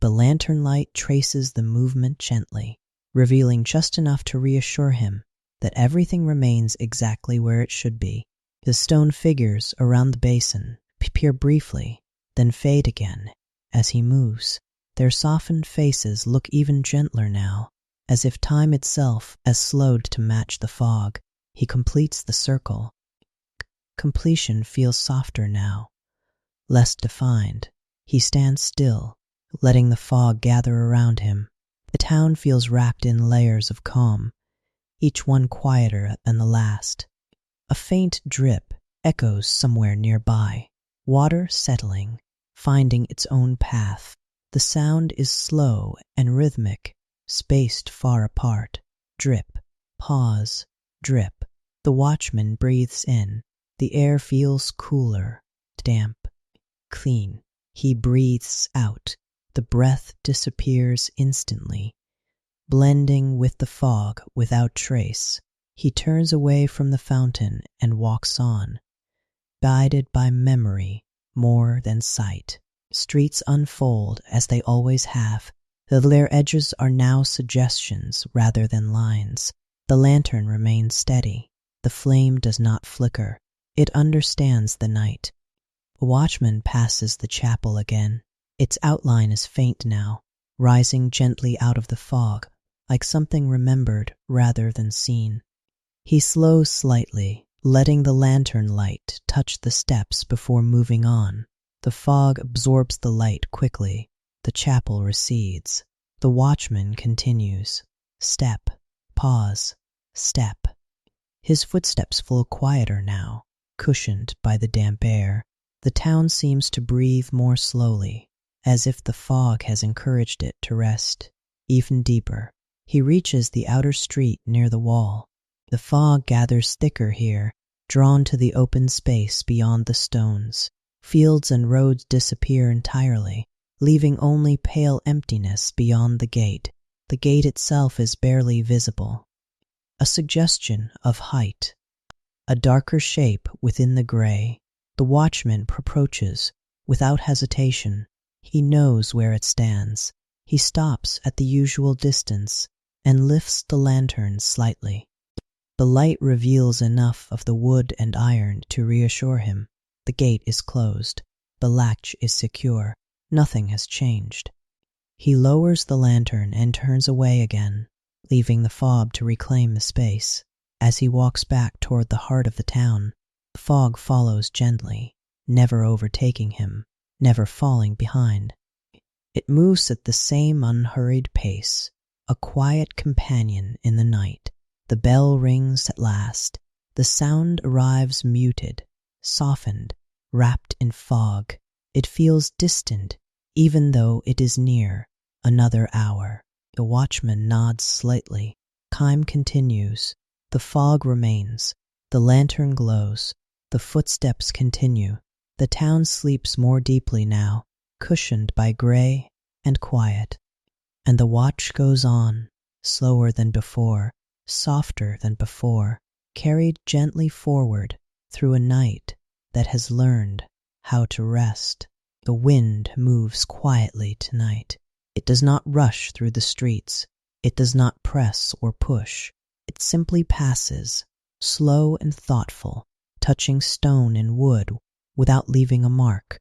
The lantern light traces the movement gently, revealing just enough to reassure him that everything remains exactly where it should be. The stone figures around the basin appear briefly, then fade again as he moves. Their softened faces look even gentler now, as if time itself has slowed to match the fog. He completes the circle. Completion feels softer now, less defined. He stands still, letting the fog gather around him. The town feels wrapped in layers of calm, each one quieter than the last. A faint drip echoes somewhere nearby, water settling, finding its own path. The sound is slow and rhythmic, spaced far apart. Drip, pause, drip. The watchman breathes in. The air feels cooler, damp, clean. He breathes out. The breath disappears instantly, blending with the fog without trace. He turns away from the fountain and walks on, guided by memory more than sight. Streets unfold as they always have, though their edges are now suggestions rather than lines. The lantern remains steady. The flame does not flicker. It understands the night. A watchman passes the chapel again. Its outline is faint now, rising gently out of the fog, like something remembered rather than seen. He slows slightly, letting the lantern light touch the steps before moving on. The fog absorbs the light quickly. The chapel recedes. The watchman continues. Step, pause, step. His footsteps flow quieter now, cushioned by the damp air. The town seems to breathe more slowly, as if the fog has encouraged it to rest even deeper. He reaches the outer street near the wall. The fog gathers thicker here, drawn to the open space beyond the stones. Fields and roads disappear entirely, leaving only pale emptiness beyond the gate. The gate itself is barely visible, a suggestion of height, a darker shape within the gray. The watchman approaches without hesitation. He knows where it stands. He stops at the usual distance and lifts the lantern slightly. The light reveals enough of the wood and iron to reassure him. The gate is closed. The latch is secure. Nothing has changed. He lowers the lantern and turns away again, leaving the fog to reclaim the space. As he walks back toward the heart of the town, the fog follows gently, never overtaking him, never falling behind. It moves at the same unhurried pace, a quiet companion in the night. The bell rings at last. The sound arrives muted, softened, wrapped in fog. It feels distant, even though it is near. Another hour. The watchman nods slightly. Time continues. The fog remains. The lantern glows. The footsteps continue. The town sleeps more deeply now, cushioned by gray and quiet. And the watch goes on, slower than before, softer than before, carried gently forward through a night that has learned how to rest. The wind moves quietly tonight. It does not rush through the streets. It does not press or push. It simply passes, slow and thoughtful, touching stone and wood without leaving a mark.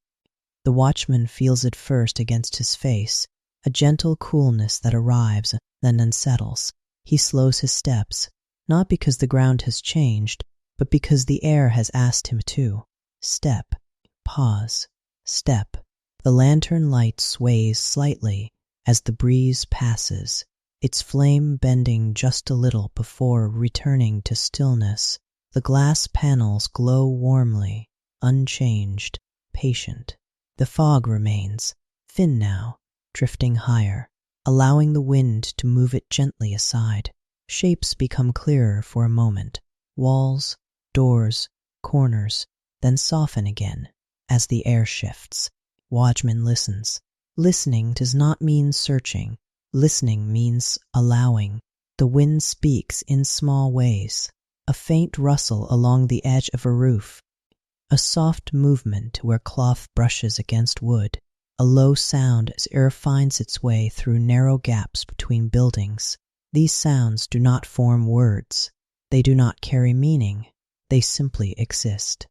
The watchman feels it first against his face, a gentle coolness that arrives, then unsettles. He slows his steps, not because the ground has changed, but because the air has asked him to. Step, pause, step. The lantern light sways slightly as the breeze passes, its flame bending just a little before returning to stillness. The glass panels glow warmly, unchanged, patient. The fog remains, thin now, drifting higher, allowing the wind to move it gently aside. Shapes become clearer for a moment. Walls, doors, corners, then soften again as the air shifts. Watchman listens. Listening does not mean searching. Listening means allowing. The wind speaks in small ways. A faint rustle along the edge of a roof. A soft movement where cloth brushes against wood. A low sound as air finds its way through narrow gaps between buildings. These sounds do not form words. They do not carry meaning. They simply exist.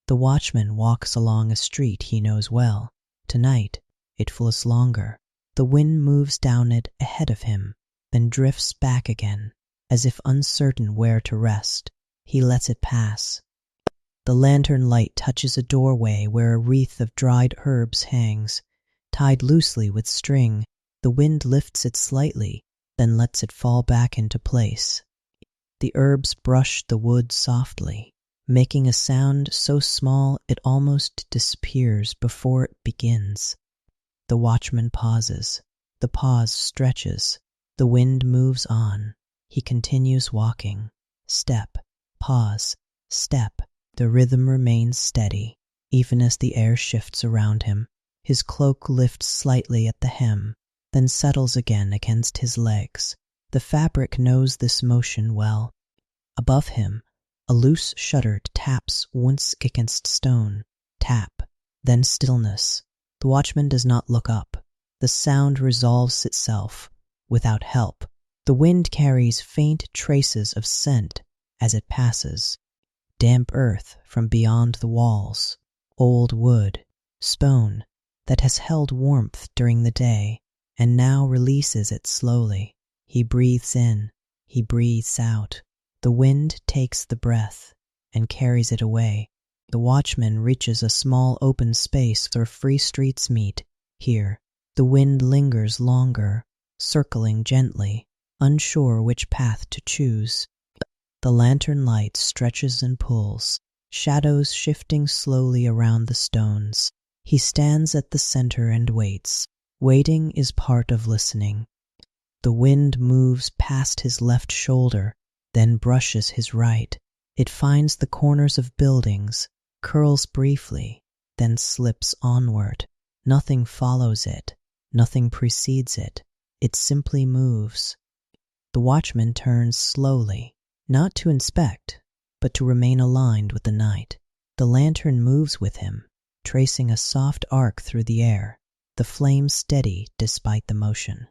The watchman walks along a street he knows well. Tonight, it flows longer. The wind moves down it ahead of him, then drifts back again, as if uncertain where to rest. He lets it pass. The lantern light touches a doorway where a wreath of dried herbs hangs. Tied loosely with string, the wind lifts it slightly, then lets it fall back into place. The herbs brush the wood softly, making a sound so small it almost disappears before it begins. The watchman pauses. The pause stretches. The wind moves on. He continues walking. Step, pause, step. The rhythm remains steady, even as the air shifts around him. His cloak lifts slightly at the hem, then settles again against his legs. The fabric knows this motion well. Above him, a loose shutter taps once against stone. Tap, then stillness. The watchman does not look up. The sound resolves itself, without help. The wind carries faint traces of scent as it passes. Damp earth from beyond the walls, old wood, stone that has held warmth during the day and now releases it slowly. He breathes in, he breathes out. The wind takes the breath and carries it away. The watchman reaches a small open space where free streets meet. Here, the wind lingers longer, circling gently, unsure which path to choose. The lantern light stretches and pulls, shadows shifting slowly around the stones. He stands at the center and waits. Waiting is part of listening. The wind moves past his left shoulder, then brushes his right. It finds the corners of buildings, curls briefly, then slips onward. Nothing follows it. Nothing precedes it. It simply moves. The watchman turns slowly, not to inspect, but to remain aligned with the night. The lantern moves with him, tracing a soft arc through the air, the flame steady despite the motion.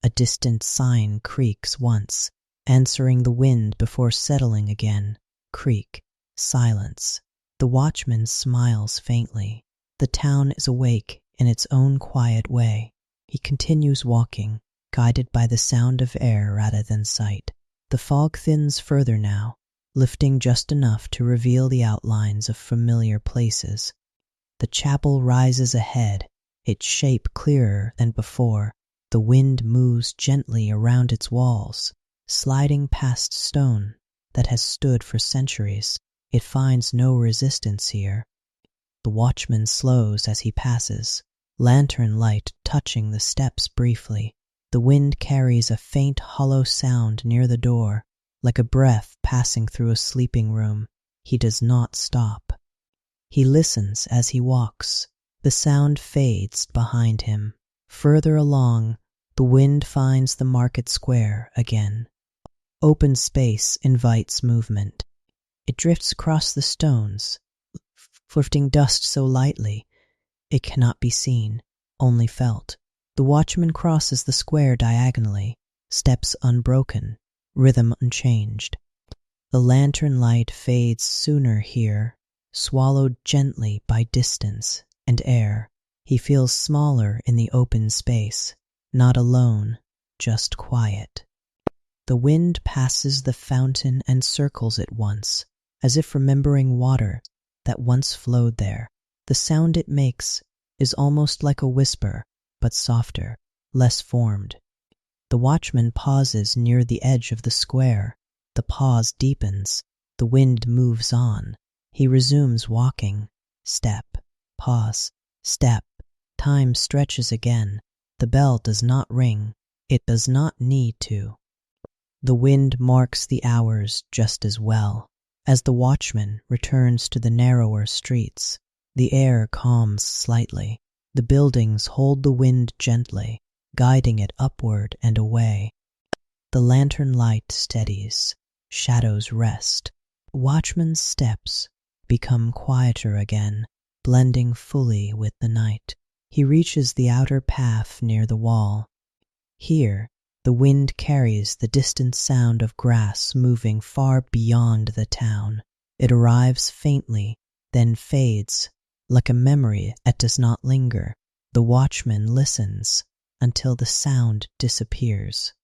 A distant sign creaks once, answering the wind before settling again. Creak, silence. The watchman smiles faintly. The town is awake in its own quiet way. He continues walking, guided by the sound of air rather than sight. The fog thins further now, lifting just enough to reveal the outlines of familiar places. The chapel rises ahead, its shape clearer than before. The wind moves gently around its walls, sliding past stone that has stood for centuries. It finds no resistance here. The watchman slows as he passes, lantern light touching the steps briefly. The wind carries a faint hollow sound near the door, like a breath passing through a sleeping room. He does not stop. He listens as he walks. The sound fades behind him. Further along, the wind finds the market square again. Open space invites movement. It drifts across the stones, lifting dust so lightly it cannot be seen, only felt. The watchman crosses the square diagonally, steps unbroken, rhythm unchanged. The lantern light fades sooner here, swallowed gently by distance and air. He feels smaller in the open space, not alone, just quiet. The wind passes the fountain and circles it once, as if remembering water that once flowed there. The sound it makes is almost like a whisper, but softer, less formed. The watchman pauses near the edge of the square. The pause deepens. The wind moves on. He resumes walking. Step, pause, step. Time stretches again. The bell does not ring. It does not need to. The wind marks the hours just as well. As the watchman returns to the narrower streets, the air calms slightly. The buildings hold the wind gently, guiding it upward and away. The lantern light steadies, shadows rest. The watchman's steps become quieter again, blending fully with the night. He reaches the outer path near the wall. Here, the wind carries the distant sound of grass moving far beyond the town. It arrives faintly, then fades, like a memory that does not linger. The watchman listens until the sound disappears.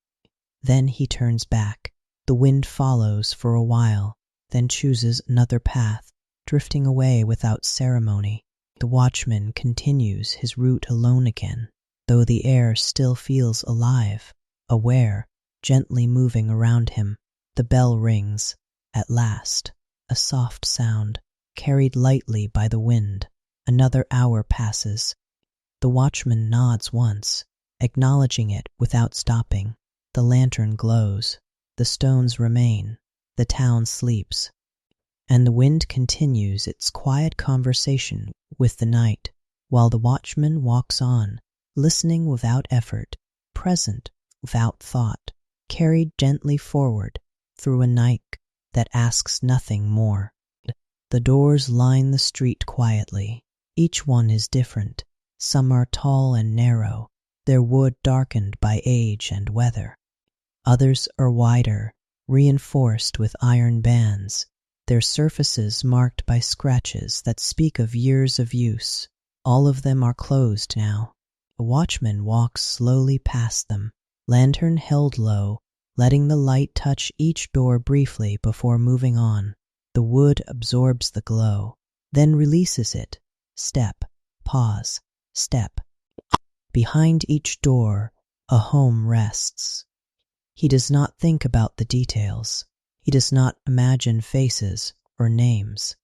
Then he turns back. The wind follows for a while, then chooses another path, drifting away without ceremony. The watchman continues his route alone again, though the air still feels alive, aware, gently moving around him. The bell rings. At last, a soft sound, carried lightly by the wind. Another hour passes. The watchman nods once, acknowledging it without stopping. The lantern glows. The stones remain. The town sleeps. And the wind continues its quiet conversation with the night, while the watchman walks on, listening without effort, present without thought, carried gently forward through a night that asks nothing more. The doors line the street quietly. Each one is different. Some are tall and narrow, their wood darkened by age and weather. Others are wider, reinforced with iron bands, their surfaces marked by scratches that speak of years of use. All of them are closed now. The watchman walks slowly past them, lantern held low, letting the light touch each door briefly before moving on. The wood absorbs the glow, then releases it. Step, pause, step. Behind each door, a home rests. He does not think about the details. He does not imagine faces or names.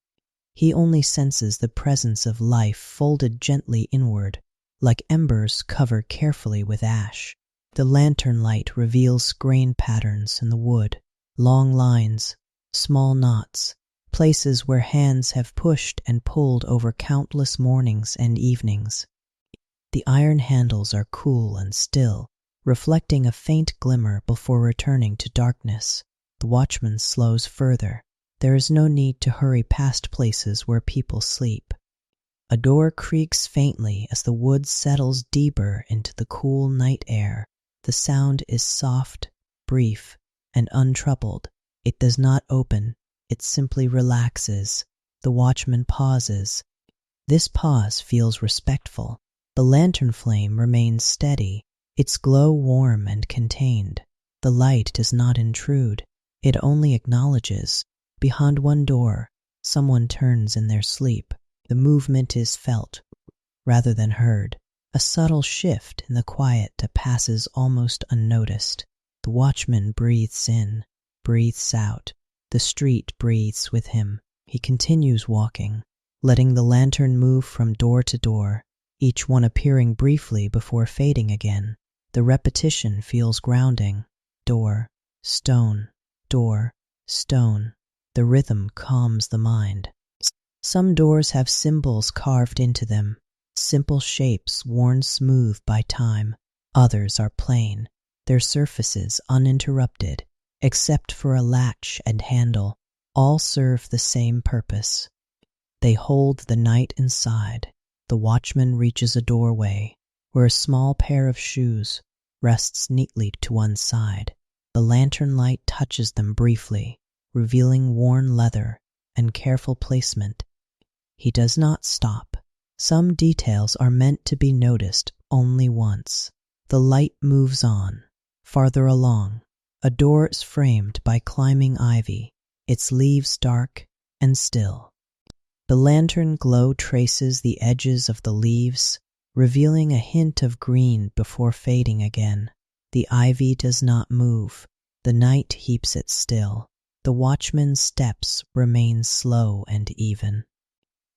He only senses the presence of life folded gently inward, like embers covered carefully with ash. The lantern light reveals grain patterns in the wood, long lines, small knots, places where hands have pushed and pulled over countless mornings and evenings. The iron handles are cool and still, reflecting a faint glimmer before returning to darkness. The watchman slows further. There is no need to hurry past places where people sleep. A door creaks faintly as the wood settles deeper into the cool night air. The sound is soft, brief, and untroubled. It does not open. It simply relaxes. The watchman pauses. This pause feels respectful. The lantern flame remains steady, its glow warm and contained. The light does not intrude. It only acknowledges. Behind one door, someone turns in their sleep. The movement is felt, rather than heard. A subtle shift in the quiet that passes almost unnoticed. The watchman breathes in, breathes out. The street breathes with him. He continues walking, letting the lantern move from door to door, each one appearing briefly before fading again. The repetition feels grounding. Door, stone, door, stone. The rhythm calms the mind. Some doors have symbols carved into them, simple shapes worn smooth by time. Others are plain, their surfaces uninterrupted, except for a latch and handle. All serve the same purpose. They hold the night inside. The watchman reaches a doorway where a small pair of shoes rests neatly to one side. The lantern light touches them briefly, revealing worn leather and careful placement. He does not stop. Some details are meant to be noticed only once. The light moves on. Farther along, a door is framed by climbing ivy, its leaves dark and still. The lantern glow traces the edges of the leaves, revealing a hint of green before fading again. The ivy does not move. The night keeps it still. The watchman's steps remain slow and even.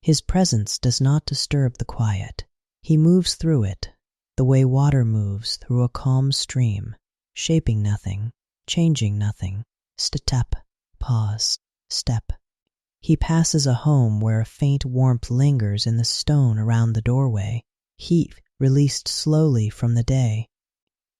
His presence does not disturb the quiet. He moves through it, the way water moves through a calm stream, shaping nothing, changing nothing. Step, pause, step. He passes a home where a faint warmth lingers in the stone around the doorway, heat released slowly from the day.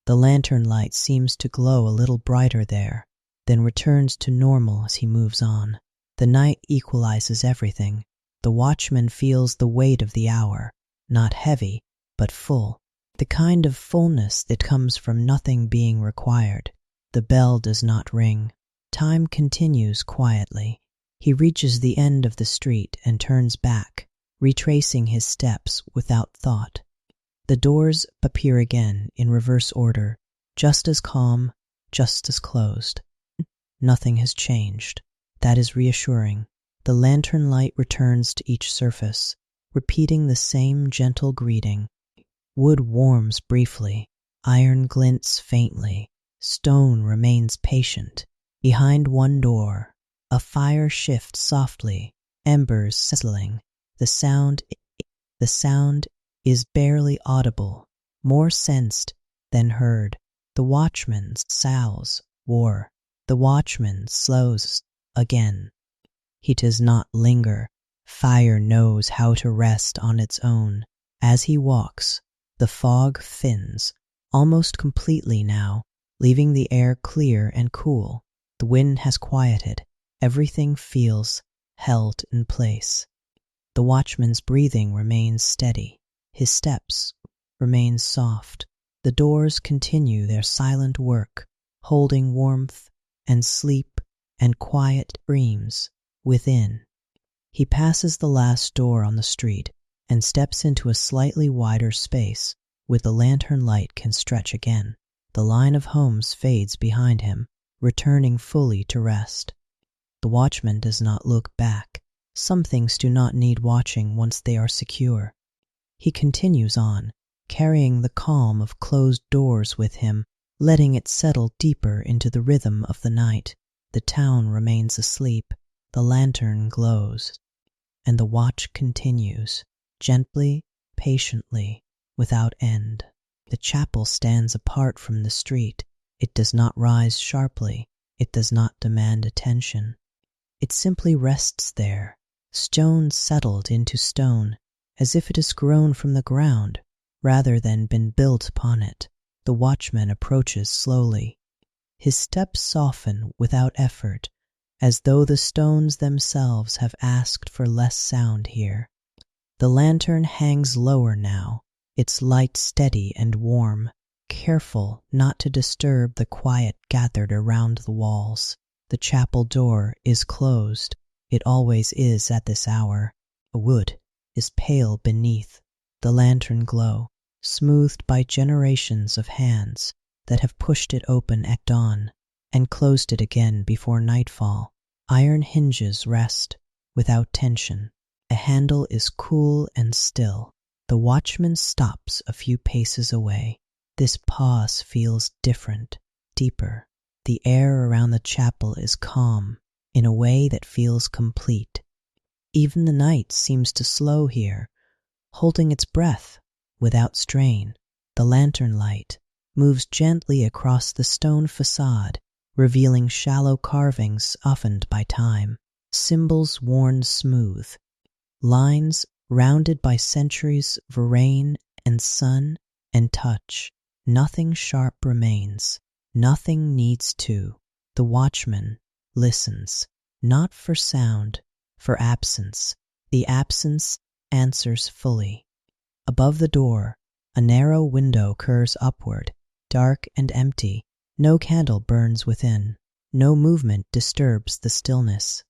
The lantern light seems to glow a little brighter there, then returns to normal as he moves on. The night equalizes everything. The watchman feels the weight of the hour, not heavy, but full, the kind of fullness that comes from nothing being required. The bell does not ring. Time continues quietly. He reaches the end of the street and turns back, retracing his steps without thought. The doors appear again in reverse order, just as calm, just as closed. Nothing has changed. That is reassuring. The lantern light returns to each surface, repeating the same gentle greeting. Wood warms briefly, iron glints faintly, stone remains patient. Behind one door, a fire shifts softly, embers sizzling. The sound is barely audible, more sensed than heard. The watchman sows war. The watchman slows again. He does not linger. Fire knows how to rest on its own. As he walks, the fog thins, almost completely now, leaving the air clear and cool. The wind has quieted. Everything feels held in place. The watchman's breathing remains steady. His steps remain soft. The doors continue their silent work, holding warmth and sleep and quiet dreams within. He passes the last door on the street and steps into a slightly wider space where the lantern light can stretch again. The line of homes fades behind him, returning fully to rest. The watchman does not look back. Some things do not need watching once they are secure. He continues on, carrying the calm of closed doors with him, letting it settle deeper into the rhythm of the night. The town remains asleep. The lantern glows, and the watch continues, gently, patiently, without end. The chapel stands apart from the street. It does not rise sharply. It does not demand attention. It simply rests there, stone settled into stone, as if it has grown from the ground rather than been built upon it. The watchman approaches slowly. His steps soften without effort, as though the stones themselves have asked for less sound here. The lantern hangs lower now, its light steady and warm, careful not to disturb the quiet gathered around the walls. The chapel door is closed. It always is at this hour. The wood is pale beneath the lantern glow, smoothed by generations of hands that have pushed it open at dawn and closed it again before nightfall. Iron hinges rest without tension. A handle is cool and still. The watchman stops a few paces away. This pause feels different, deeper. The air around the chapel is calm in a way that feels complete. Even the night seems to slow here, holding its breath without strain. The lantern light moves gently across the stone facade, revealing shallow carvings softened by time, symbols worn smooth, lines rounded by centuries of rain and sun and touch. Nothing sharp remains. Nothing needs to. The watchman listens, not for sound, for absence. The absence answers fully. Above the door, a narrow window curves upward, dark and empty. No candle burns within. No movement disturbs the stillness.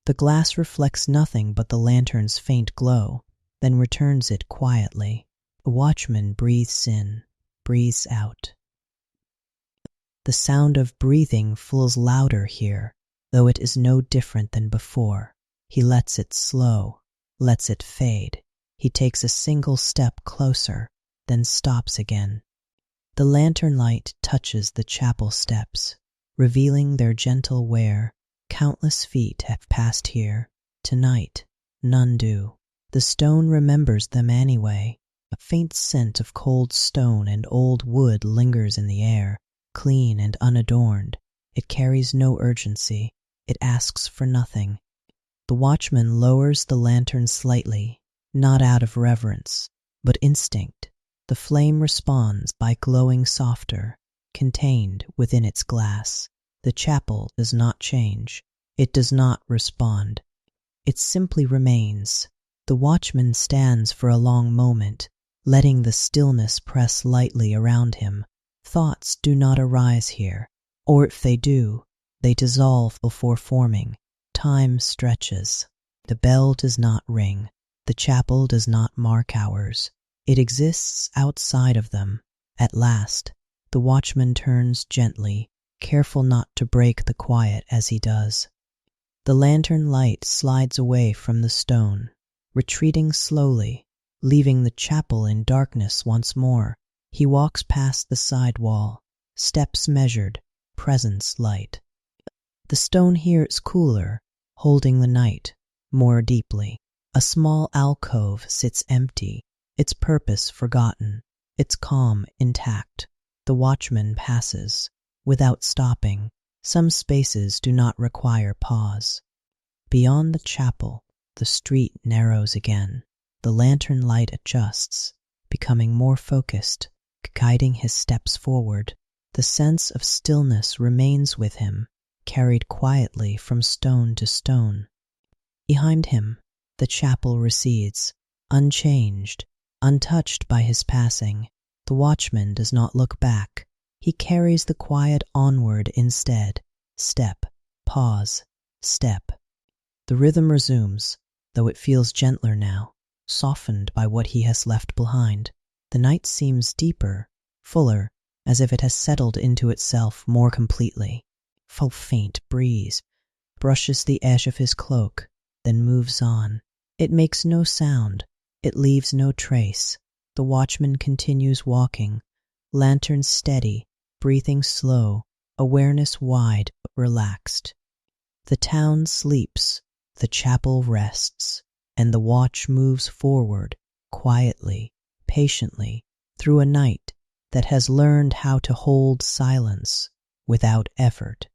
The glass reflects nothing but the lantern's faint glow, then returns it quietly. The watchman breathes in, breathes out. The sound of breathing feels louder here, though it is no different than before. He lets it slow, lets it fade. He takes a single step closer, then stops again. The lantern light touches the chapel steps, revealing their gentle wear. Countless feet have passed here. Tonight, none do. The stone remembers them anyway. A faint scent of cold stone and old wood lingers in the air, clean and unadorned, It carries no urgency. It asks for nothing. The watchman lowers the lantern slightly, not out of reverence, but instinct. The flame responds by glowing softer, contained within its glass. The chapel does not change. It does not respond. It simply remains. The watchman stands for a long moment, letting the stillness press lightly around him. Thoughts do not arise here, or if they do, they dissolve before forming. Time stretches. The bell does not ring. The chapel does not mark hours. It exists outside of them. At last, the watchman turns gently, careful not to break the quiet as he does. The lantern light slides away from the stone, retreating slowly, leaving the chapel in darkness once more. He walks past the side wall, steps measured, presence light. The stone here is cooler, holding the night more deeply. A small alcove sits empty, its purpose forgotten, its calm intact. The watchman passes, without stopping. Some spaces do not require pause. Beyond the chapel, the street narrows again. The lantern light adjusts, becoming more focused, guiding his steps forward. The sense of stillness remains with him, carried quietly from stone to stone. Behind him, the chapel recedes, unchanged, untouched by his passing. The watchman does not look back. He carries the quiet onward instead. Step, pause, step. The rhythm resumes, though it feels gentler now, softened by what he has left behind. The night seems deeper, fuller, as if it has settled into itself more completely. A faint breeze brushes the edge of his cloak, then moves on. It makes no sound. It leaves no trace. The watchman continues walking, lantern steady, breathing slow, awareness wide but relaxed. The town sleeps, the chapel rests, and the watch moves forward, quietly, patiently, through a night that has learned how to hold silence without effort.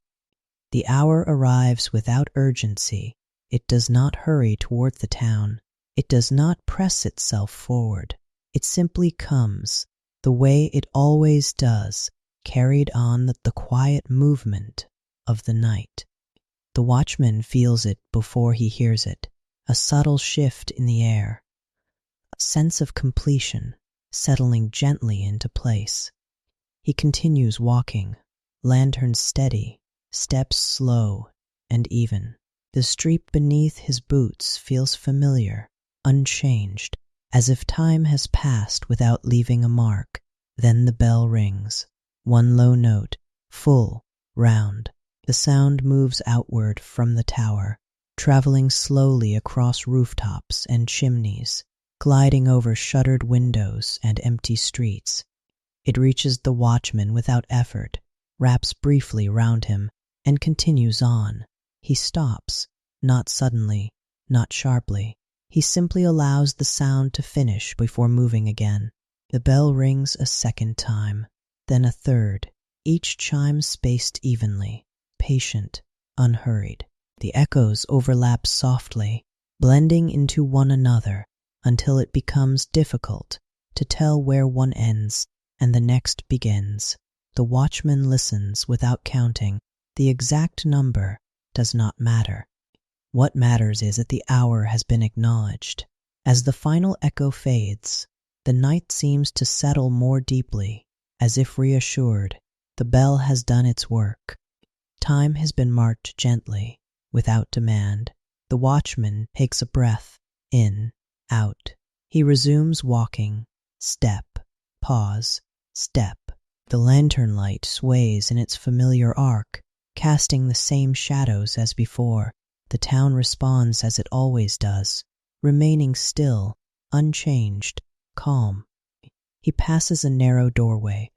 The hour arrives without urgency. It does not hurry toward the town. It does not press itself forward. It simply comes, the way it always does, carried on the quiet movement of the night. The watchman feels it before he hears it, a subtle shift in the air, a sense of completion settling gently into place. He continues walking, lantern steady, steps slow and even. The street beneath his boots feels familiar, unchanged, as if time has passed without leaving a mark. Then the bell rings. One low note, full, round. The sound moves outward from the tower, traveling slowly across rooftops and chimneys, gliding over shuttered windows and empty streets. It reaches the watchman without effort, wraps briefly round him, and continues on. He stops, not suddenly, not sharply. He simply allows the sound to finish before moving again. The bell rings a second time, then a third, each chime spaced evenly, patient, unhurried. The echoes overlap softly, blending into one another until it becomes difficult to tell where one ends and the next begins. The watchman listens without counting. The exact number does not matter. What matters is that the hour has been acknowledged. As the final echo fades, the night seems to settle more deeply, as if reassured. The bell has done its work. Time has been marked gently, without demand. The watchman takes a breath, in, out. He resumes walking, step, pause, step. The lantern light sways in its familiar arc, casting the same shadows as before. The town responds as it always does, remaining still, unchanged, calm. He passes a narrow doorway.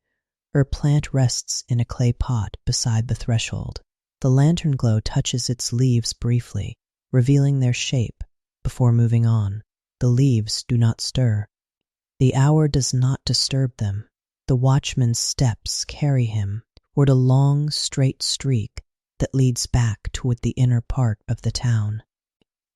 Her plant rests in a clay pot beside the threshold. The lantern glow touches its leaves briefly, revealing their shape before moving on. The leaves do not stir. The hour does not disturb them. The watchman's steps carry him, or the long, straight streak that leads back toward the inner part of the town.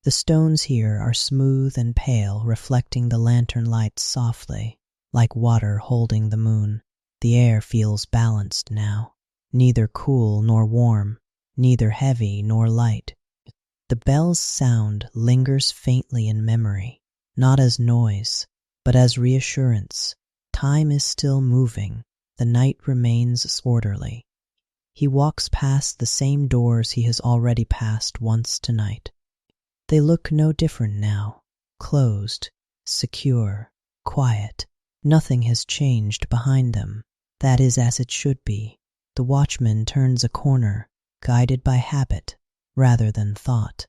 The stones here are smooth and pale, reflecting the lantern light softly, like water holding the moon. The air feels balanced now, neither cool nor warm, neither heavy nor light. The bell's sound lingers faintly in memory, not as noise, but as reassurance. Time is still moving, the night remains orderly. He walks past the same doors he has already passed once tonight. They look no different now, closed, secure, quiet. Nothing has changed behind them. That is as it should be. The watchman turns a corner, guided by habit rather than thought.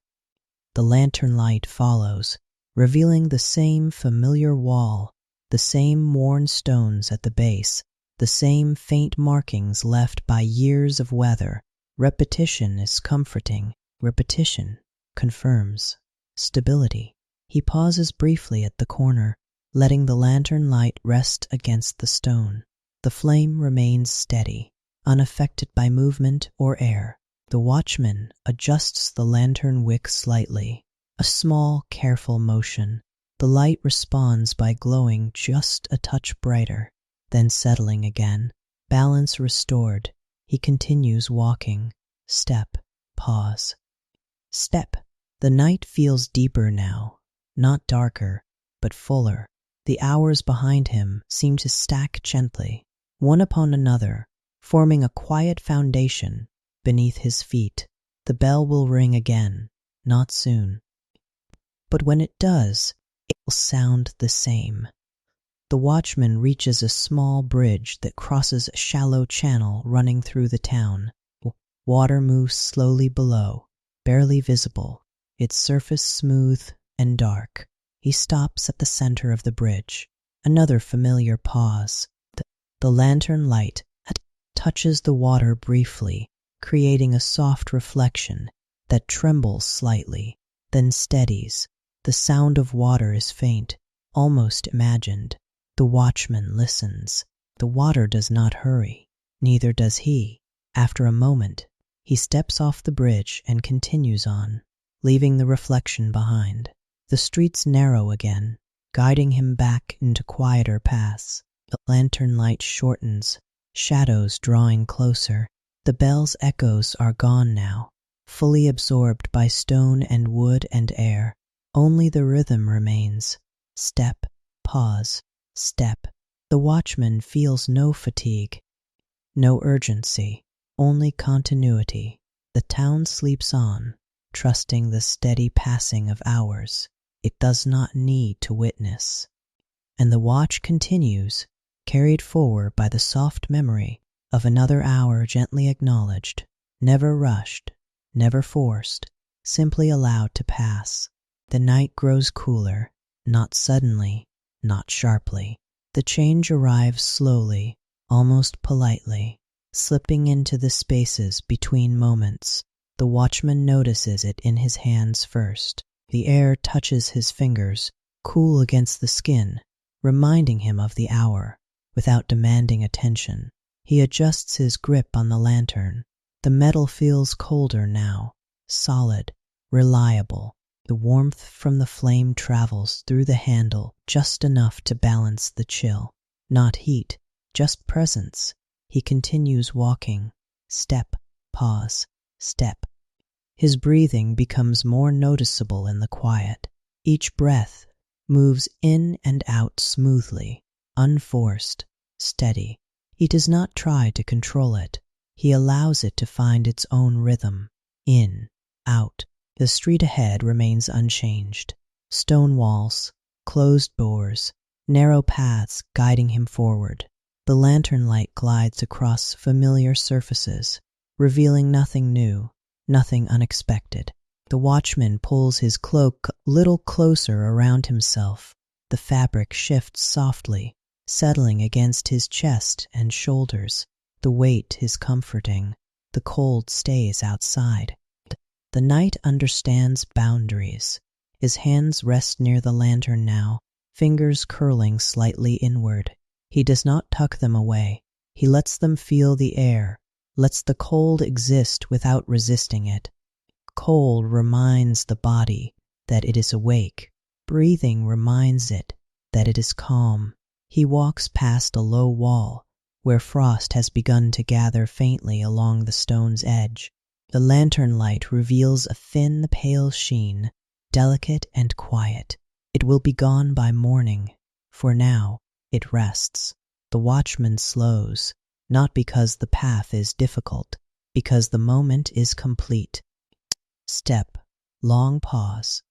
The lantern light follows, revealing the same familiar wall, the same worn stones at the base, the same faint markings left by years of weather. Repetition is comforting. Repetition confirms stability. He pauses briefly at the corner, letting the lantern light rest against the stone. The flame remains steady, unaffected by movement or air. The watchman adjusts the lantern wick slightly, a small, careful motion. The light responds by glowing just a touch brighter, then settling again. Balance restored, he continues walking. Step, pause. Step. The night feels deeper now, not darker, but fuller. The hours behind him seem to stack gently, one upon another, forming a quiet foundation beneath his feet. The bell will ring again, not soon. But when it does, it will sound the same. The watchman reaches a small bridge that crosses a shallow channel running through the town. Water moves slowly below, barely visible, its surface smooth and dark. He stops at the center of the bridge. Another familiar pause. The lantern light touches the water briefly, creating a soft reflection that trembles slightly, then steadies. The sound of water is faint, almost imagined. The watchman listens. The water does not hurry, neither does he. After a moment, he steps off the bridge and continues on, leaving the reflection behind. The streets narrow again, guiding him back into quieter paths. The lantern light shortens, shadows drawing closer. The bell's echoes are gone now, fully absorbed by stone and wood and air. Only the rhythm remains. Step, pause, step. The watchman feels no fatigue, no urgency, only continuity. The town sleeps on, trusting the steady passing of hours. It does not need to witness. And the watch continues, carried forward by the soft memory of another hour gently acknowledged, never rushed, never forced, simply allowed to pass. The night grows cooler, not suddenly, not sharply. The change arrives slowly, almost politely, slipping into the spaces between moments. The watchman notices it in his hands first. The air touches his fingers, cool against the skin, reminding him of the hour. Without demanding attention, he adjusts his grip on the lantern. The metal feels colder now, solid, reliable. The warmth from the flame travels through the handle just enough to balance the chill. Not heat, just presence. He continues walking. Step, pause, step. His breathing becomes more noticeable in the quiet. Each breath moves in and out smoothly, unforced, steady. He does not try to control it. He allows it to find its own rhythm. In, out. The street ahead remains unchanged. Stone walls, closed doors, narrow paths guiding him forward. The lantern light glides across familiar surfaces, revealing nothing new, nothing unexpected. The watchman pulls his cloak a little closer around himself. The fabric shifts softly, settling against his chest and shoulders. The weight is comforting. The cold stays outside. The night understands boundaries. His hands rest near the lantern now, fingers curling slightly inward. He does not tuck them away. He lets them feel the air, lets the cold exist without resisting it. Cold reminds the body that it is awake. Breathing reminds it that it is calm. He walks past a low wall where frost has begun to gather faintly along the stone's edge. The lantern light reveals a thin, pale sheen, delicate and quiet. It will be gone by morning. For now, it rests. The watchman slows, not because the path is difficult, because the moment is complete. Step, long pause.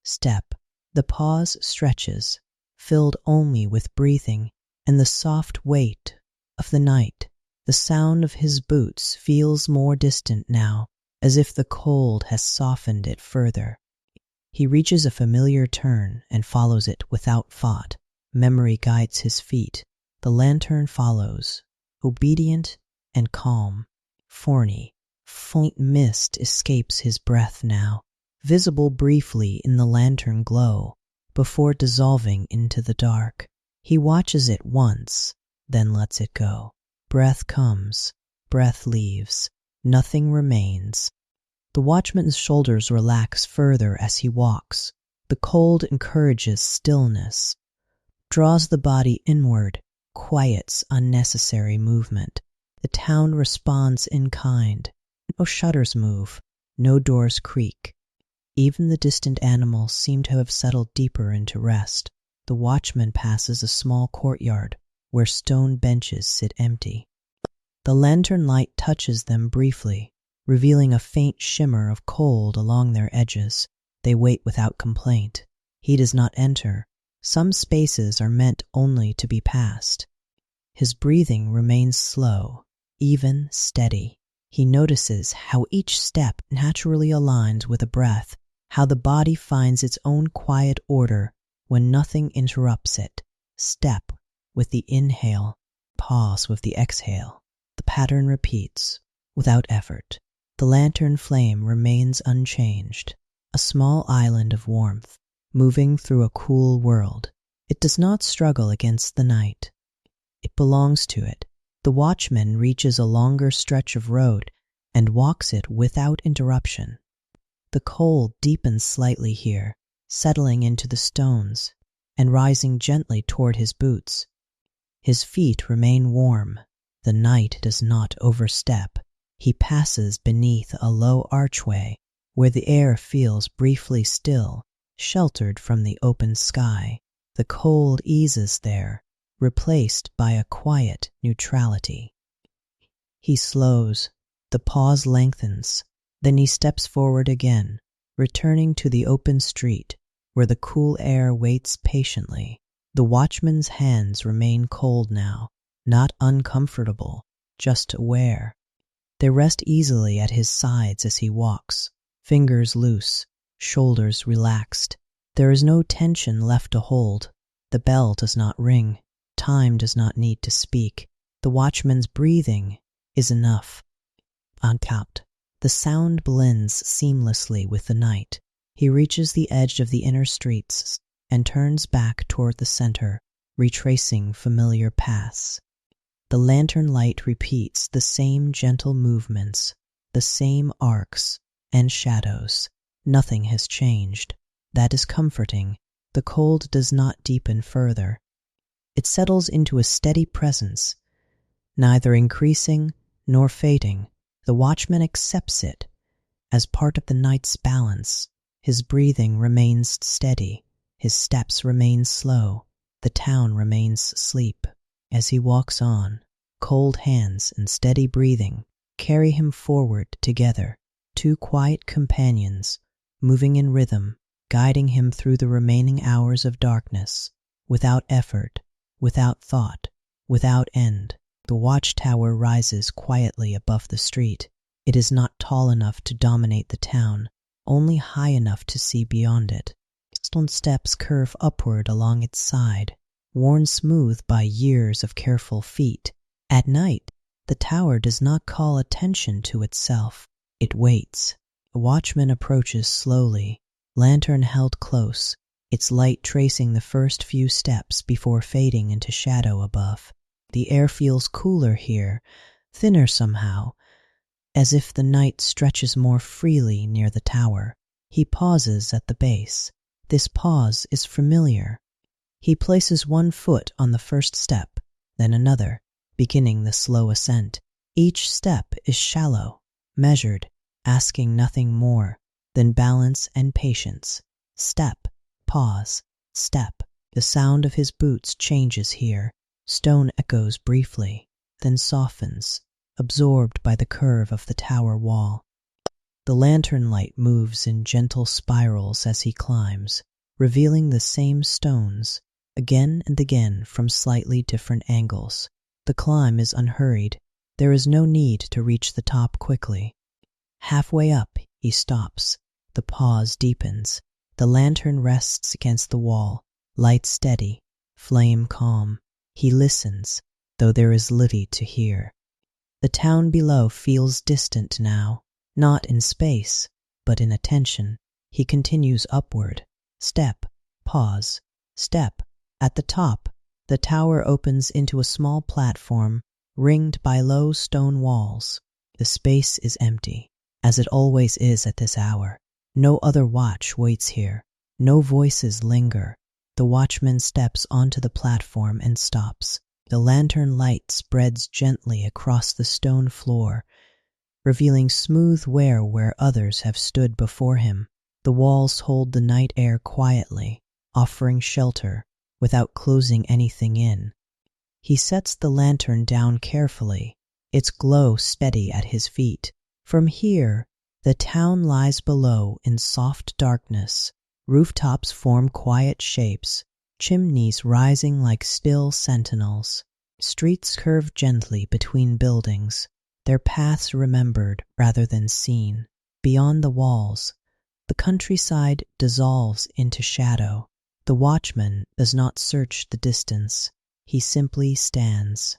Step. The pause stretches, filled only with breathing and the soft weight of the night. The sound of his boots feels more distant now, as if the cold has softened it further. He reaches a familiar turn and follows it without thought. Memory guides his feet. The lantern follows, obedient and calm. Thorny, faint mist escapes his breath now, visible briefly in the lantern glow, before dissolving into the dark. He watches it once, then lets it go. Breath comes, breath leaves, nothing remains. The watchman's shoulders relax further as he walks. The cold encourages stillness, draws the body inward, quiets unnecessary movement. The town responds in kind. No shutters move, no doors creak. Even the distant animals seem to have settled deeper into rest. The watchman passes a small courtyard where stone benches sit empty. The lantern light touches them briefly, revealing a faint shimmer of cold along their edges. They wait without complaint. He does not enter. Some spaces are meant only to be passed. His breathing remains slow, even, steady. He notices how each step naturally aligns with a breath, how the body finds its own quiet order when nothing interrupts it. Step with the inhale, pause with the exhale. The pattern repeats without effort. The lantern flame remains unchanged, a small island of warmth, moving through a cool world. It does not struggle against the night. It belongs to it. The watchman reaches a longer stretch of road and walks it without interruption. The cold deepens slightly here, settling into the stones and rising gently toward his boots. His feet remain warm. The night does not overstep. He passes beneath a low archway where the air feels briefly still, sheltered from the open sky. The cold eases there, replaced by a quiet neutrality. He slows. The pause lengthens. Then he steps forward again, returning to the open street where the cool air waits patiently. The watchman's hands remain cold now, not uncomfortable, just aware. They rest easily at his sides as he walks, fingers loose, shoulders relaxed. There is no tension left to hold. The bell does not ring. Time does not need to speak. The watchman's breathing is enough. Uncapped. The sound blends seamlessly with the night. He reaches the edge of the inner streets and turns back toward the center, retracing familiar paths. The lantern light repeats the same gentle movements, the same arcs and shadows. Nothing has changed. That is comforting. The cold does not deepen further. It settles into a steady presence, neither increasing nor fading. The watchman accepts it as part of the night's balance. His breathing remains steady. His steps remain slow. The town remains asleep. As he walks on, cold hands and steady breathing carry him forward together, two quiet companions, moving in rhythm, guiding him through the remaining hours of darkness, without effort, without thought, without end. The watchtower rises quietly above the street. It is not tall enough to dominate the town, only high enough to see beyond it. Stone steps curve upward along its side, worn smooth by years of careful feet. At night, the tower does not call attention to itself. It waits. The watchman approaches slowly, lantern held close, its light tracing the first few steps before fading into shadow above. The air feels cooler here thinner somehow, as if the night stretches more freely near the tower. He pauses at the base. This pause is familiar. He places one foot on the first step, then another, beginning the slow ascent. Each step is shallow, measured, asking nothing more than balance and patience. Step, pause, step. The sound of his boots changes here. Stone echoes briefly, then softens, absorbed by the curve of the tower wall. The lantern light moves in gentle spirals as he climbs, revealing the same stones again and again from slightly different angles. The climb is unhurried. There is no need to reach the top quickly. Halfway up, he stops. The pause deepens. The lantern rests against the wall, light steady, flame calm. He listens, though there is little to hear. The town below feels distant now, not in space, but in attention. He continues upward. Step, pause, step. At the top, the tower opens into a small platform ringed by low stone walls. The space is empty, as it always is at this hour. No other watch waits here. No voices linger. The watchman steps onto the platform and stops. The lantern light spreads gently across the stone floor, revealing smooth wear where others have stood before him. The walls hold the night air quietly, offering shelter without closing anything in. He sets the lantern down carefully, its glow steady at his feet. From here, the town lies below in soft darkness. Rooftops form quiet shapes, chimneys rising like still sentinels. Streets curve gently between buildings, their paths remembered rather than seen. Beyond the walls, the countryside dissolves into shadow. The watchman does not search the distance. He simply stands.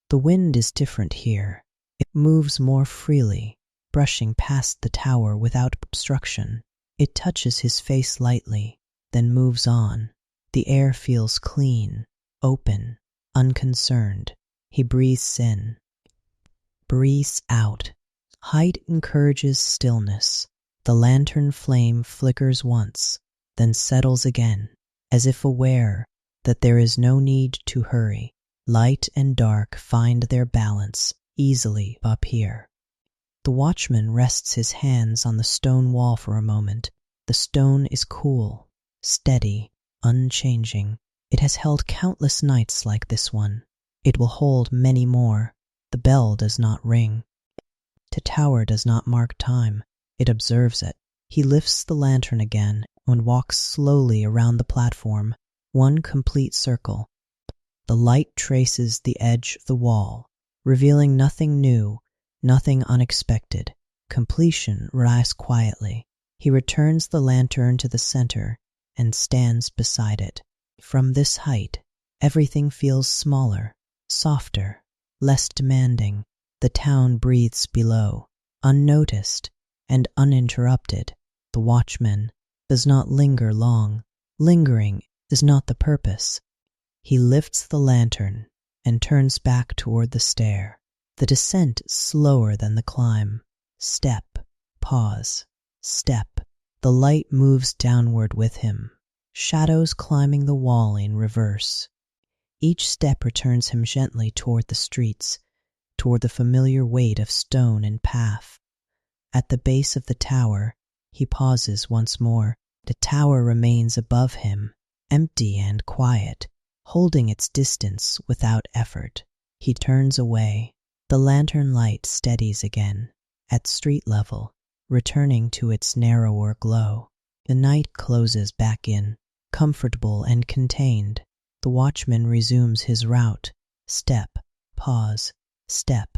The wind is different here. It moves more freely, brushing past the tower without obstruction. It touches his face lightly, then moves on. The air feels clean, open, unconcerned. He breathes in, breathes out. Height encourages stillness. The lantern flame flickers once, then settles again, as if aware that there is no need to hurry. Light and dark find their balance easily up here. The watchman rests his hands on the stone wall for a moment. The stone is cool, steady, unchanging. It has held countless nights like this one. It will hold many more. The bell does not ring. The tower does not mark time. It observes it. He lifts the lantern again and walks slowly around the platform, one complete circle. The light traces the edge of the wall, revealing nothing new, nothing unexpected. Completion rises quietly. He returns the lantern to the center and stands beside it. From this height, everything feels smaller, softer, less demanding. The town breathes below, unnoticed and uninterrupted. The watchman does not linger long. Lingering is not the purpose. He lifts the lantern and turns back toward the stair. The descent is slower than the climb. Step, pause, step. The light moves downward with him, shadows climbing the wall in reverse. Each step returns him gently toward the streets, toward the familiar weight of stone and path. At the base of the tower, he pauses once more. The tower remains above him, empty and quiet, holding its distance without effort. He turns away. The lantern light steadies again, at street level, returning to its narrower glow. The night closes back in, comfortable and contained. The watchman resumes his route. Step, pause, step.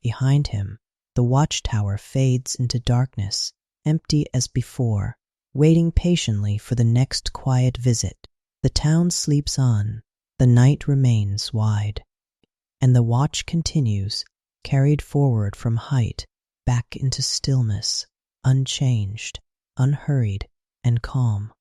Behind him, the watchtower fades into darkness, empty as before, waiting patiently for the next quiet visit. The town sleeps on. The night remains wide, and the watch continues, carried forward from height back into stillness, unchanged, unhurried, and calm.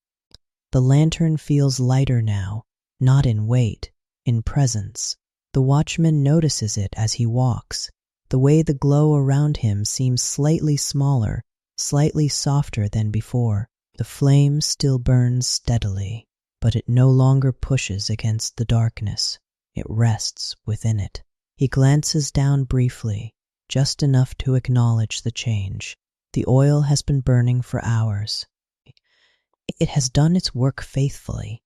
The lantern feels lighter now, not in weight, in presence. The watchman notices it as he walks. the way the glow around him seems slightly smaller, slightly softer than before. The flame still burns steadily, but it no longer pushes against the darkness. It rests within it. He glances down briefly, just enough to acknowledge the change. The oil has been burning for hours. It has done its work faithfully.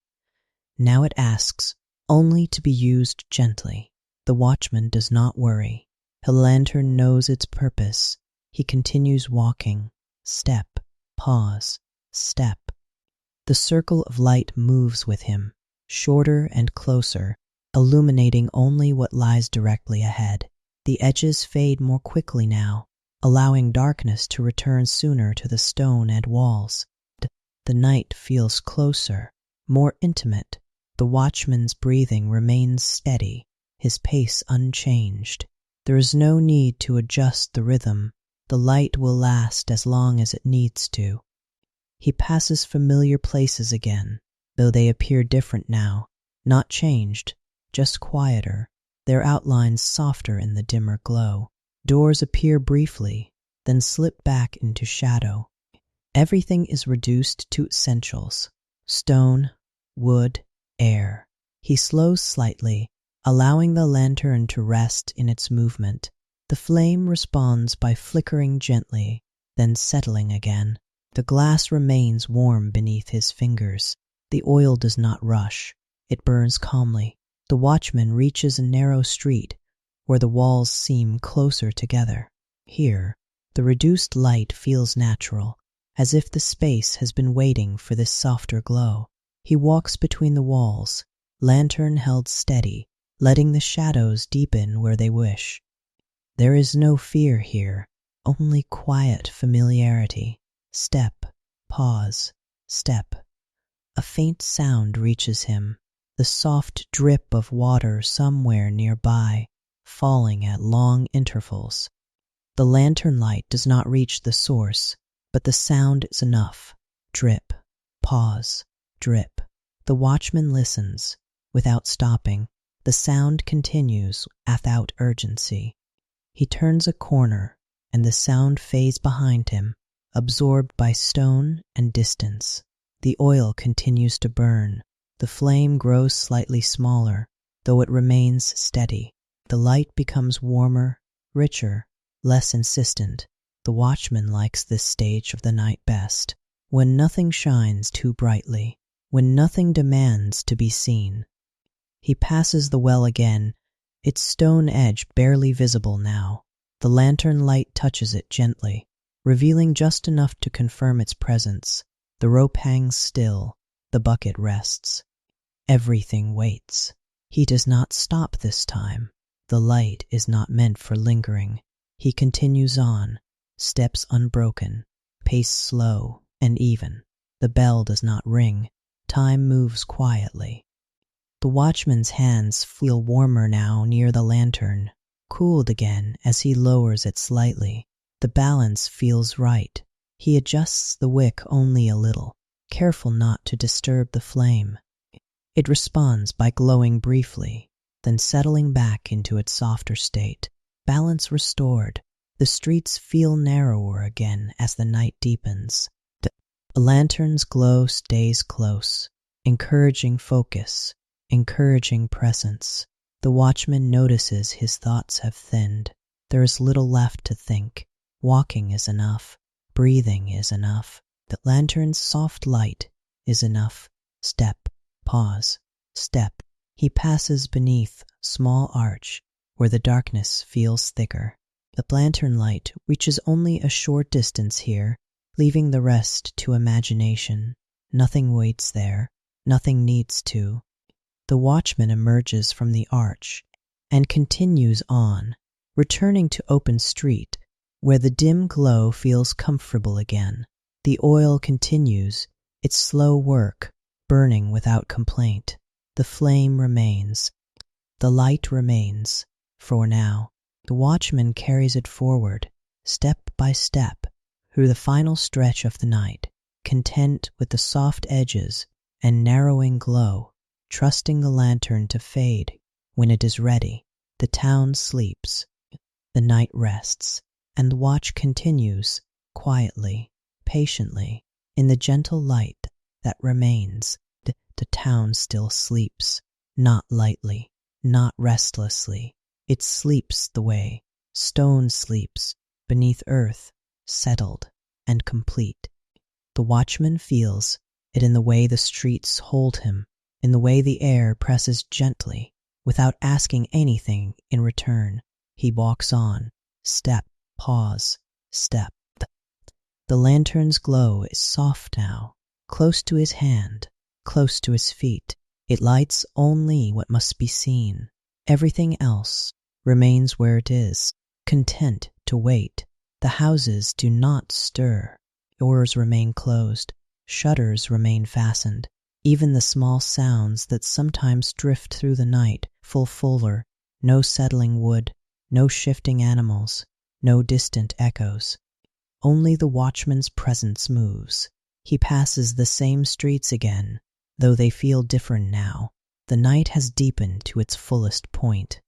Now it asks only to be used gently. The watchman does not worry. The lantern knows its purpose. He continues walking. Step, pause, step. The circle of light moves with him, shorter and closer, illuminating only what lies directly ahead. The edges fade more quickly now, allowing darkness to return sooner to the stone and walls. The night feels closer, more intimate. The watchman's breathing remains steady, his pace unchanged. There is no need to adjust the rhythm. The light will last as long as it needs to. He passes familiar places again, though they appear different now, not changed, just quieter, their outlines softer in the dimmer glow. Doors appear briefly, then slip back into shadow. Everything is reduced to essentials: stone, wood, air. He slows slightly, allowing the lantern to rest in its movement. The flame responds by flickering gently, then settling again. The glass remains warm beneath his fingers. The oil does not rush. It burns calmly. The watchman reaches a narrow street where the walls seem closer together. Here, the reduced light feels natural, as if the space has been waiting for this softer glow. He walks between the walls, lantern held steady, letting the shadows deepen where they wish. There is no fear here, only quiet familiarity. Step, pause, step. A faint sound reaches him, the soft drip of water somewhere nearby, falling at long intervals. The lantern light does not reach the source, but the sound is enough. Drip, pause, drip. The watchman listens, without stopping. The sound continues without urgency. He turns a corner, and the sound fades behind him, absorbed by stone and distance. The oil continues to burn. The flame grows slightly smaller, though it remains steady. The light becomes warmer, richer, less insistent. The watchman likes this stage of the night best, when nothing shines too brightly, when nothing demands to be seen. He passes the well again, its stone edge barely visible now. The lantern light touches it gently, revealing just enough to confirm its presence. The rope hangs still, the bucket rests. Everything waits. He does not stop this time. The light is not meant for lingering. He continues on, steps unbroken, pace slow and even. The bell does not ring. Time moves quietly. The watchman's hands feel warmer now near the lantern, cooled again as he lowers it slightly. The balance feels right. He adjusts the wick only a little, careful not to disturb the flame. It responds by glowing briefly, then settling back into its softer state. Balance restored. The streets feel narrower again as the night deepens. The lantern's glow stays close, encouraging focus, encouraging presence. The watchman notices his thoughts have thinned. There is little left to think. Walking is enough. Breathing is enough. The lantern's soft light is enough. Step, pause, step. He passes beneath a small arch where the darkness feels thicker. The lantern light reaches only a short distance here, leaving the rest to imagination. Nothing waits there. Nothing needs to. The watchman emerges from the arch and continues on, returning to open street, where the dim glow feels comfortable again. The oil continues its slow work, burning without complaint. The flame remains. The light remains, for now. The watchman carries it forward, step by step, through the final stretch of the night, content with the soft edges and narrowing glow, trusting the lantern to fade when it is ready. The town sleeps. The night rests, and the watch continues, quietly, patiently, in the gentle light that remains. The town still sleeps, not lightly, not restlessly. It sleeps the way stone sleeps beneath earth, settled and complete. The watchman feels it in the way the streets hold him, in the way the air presses gently, without asking anything in return. He walks on, step, pause, step. The lantern's glow is soft now, close to his hand, close to his feet. It lights only what must be seen. Everything else remains where it is, content to wait. The houses do not stir. Doors remain closed. Shutters remain fastened. Even the small sounds that sometimes drift through the night fuller. No settling wood, no shifting animals, no distant echoes. Only the watchman's presence moves. He passes the same streets again, though they feel different now. The night has deepened to its fullest point.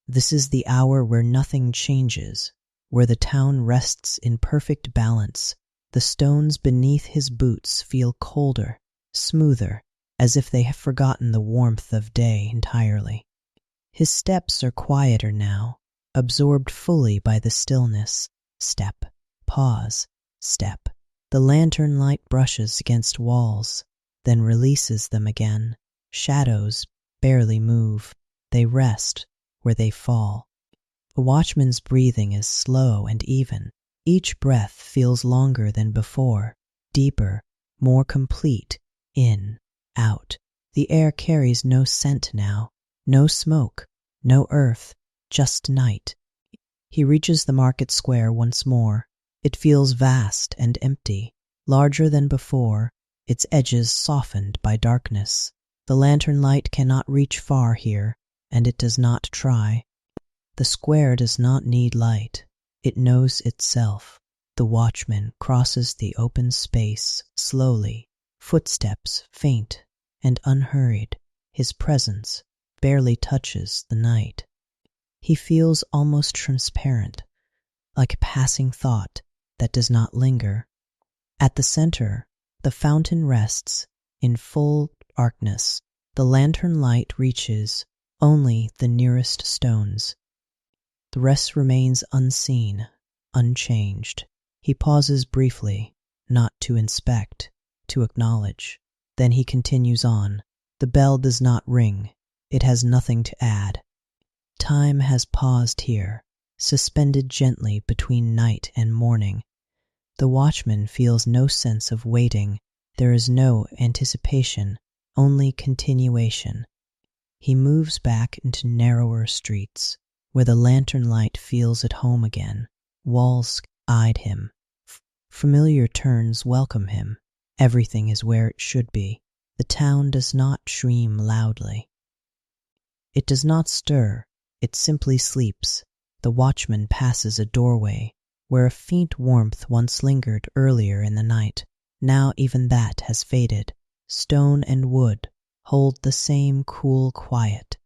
This is the hour where nothing changes, where the town rests in perfect balance. The stones beneath his boots feel colder, smoother, as if they have forgotten the warmth of day entirely. His steps are quieter now, absorbed fully by the stillness. Step, pause, step. The lantern light brushes against walls, then releases them again. Shadows barely move. They rest where they fall. The watchman's breathing is slow and even. Each breath feels longer than before, deeper, more complete. In, out. The air carries no scent now, no smoke, no earth, just night. He reaches the market square once more. It feels vast and empty, larger than before, its edges softened by darkness. The lantern light cannot reach far here, and it does not try. The square does not need light. It knows itself. The watchman crosses the open space slowly, footsteps faint and unhurried. His presence barely touches the night. He feels almost transparent, like a passing thought that does not linger. At the center, the fountain rests in full darkness. The lantern light reaches only the nearest stones. The rest remains unseen, unchanged. He pauses briefly, not to inspect, to acknowledge. Then he continues on. The bell does not ring. It has nothing to add. Time has paused here, suspended gently between night and morning. The watchman feels no sense of waiting. There is no anticipation, only continuation. He moves back into narrower streets, where the lantern light feels at home again. Walls eyed him. Familiar turns welcome him. Everything is where it should be. The town does not scream loudly. It does not stir. It simply sleeps. The watchman passes a doorway where a faint warmth once lingered earlier in the night. Now even that has faded. Stone and wood hold the same cool quiet.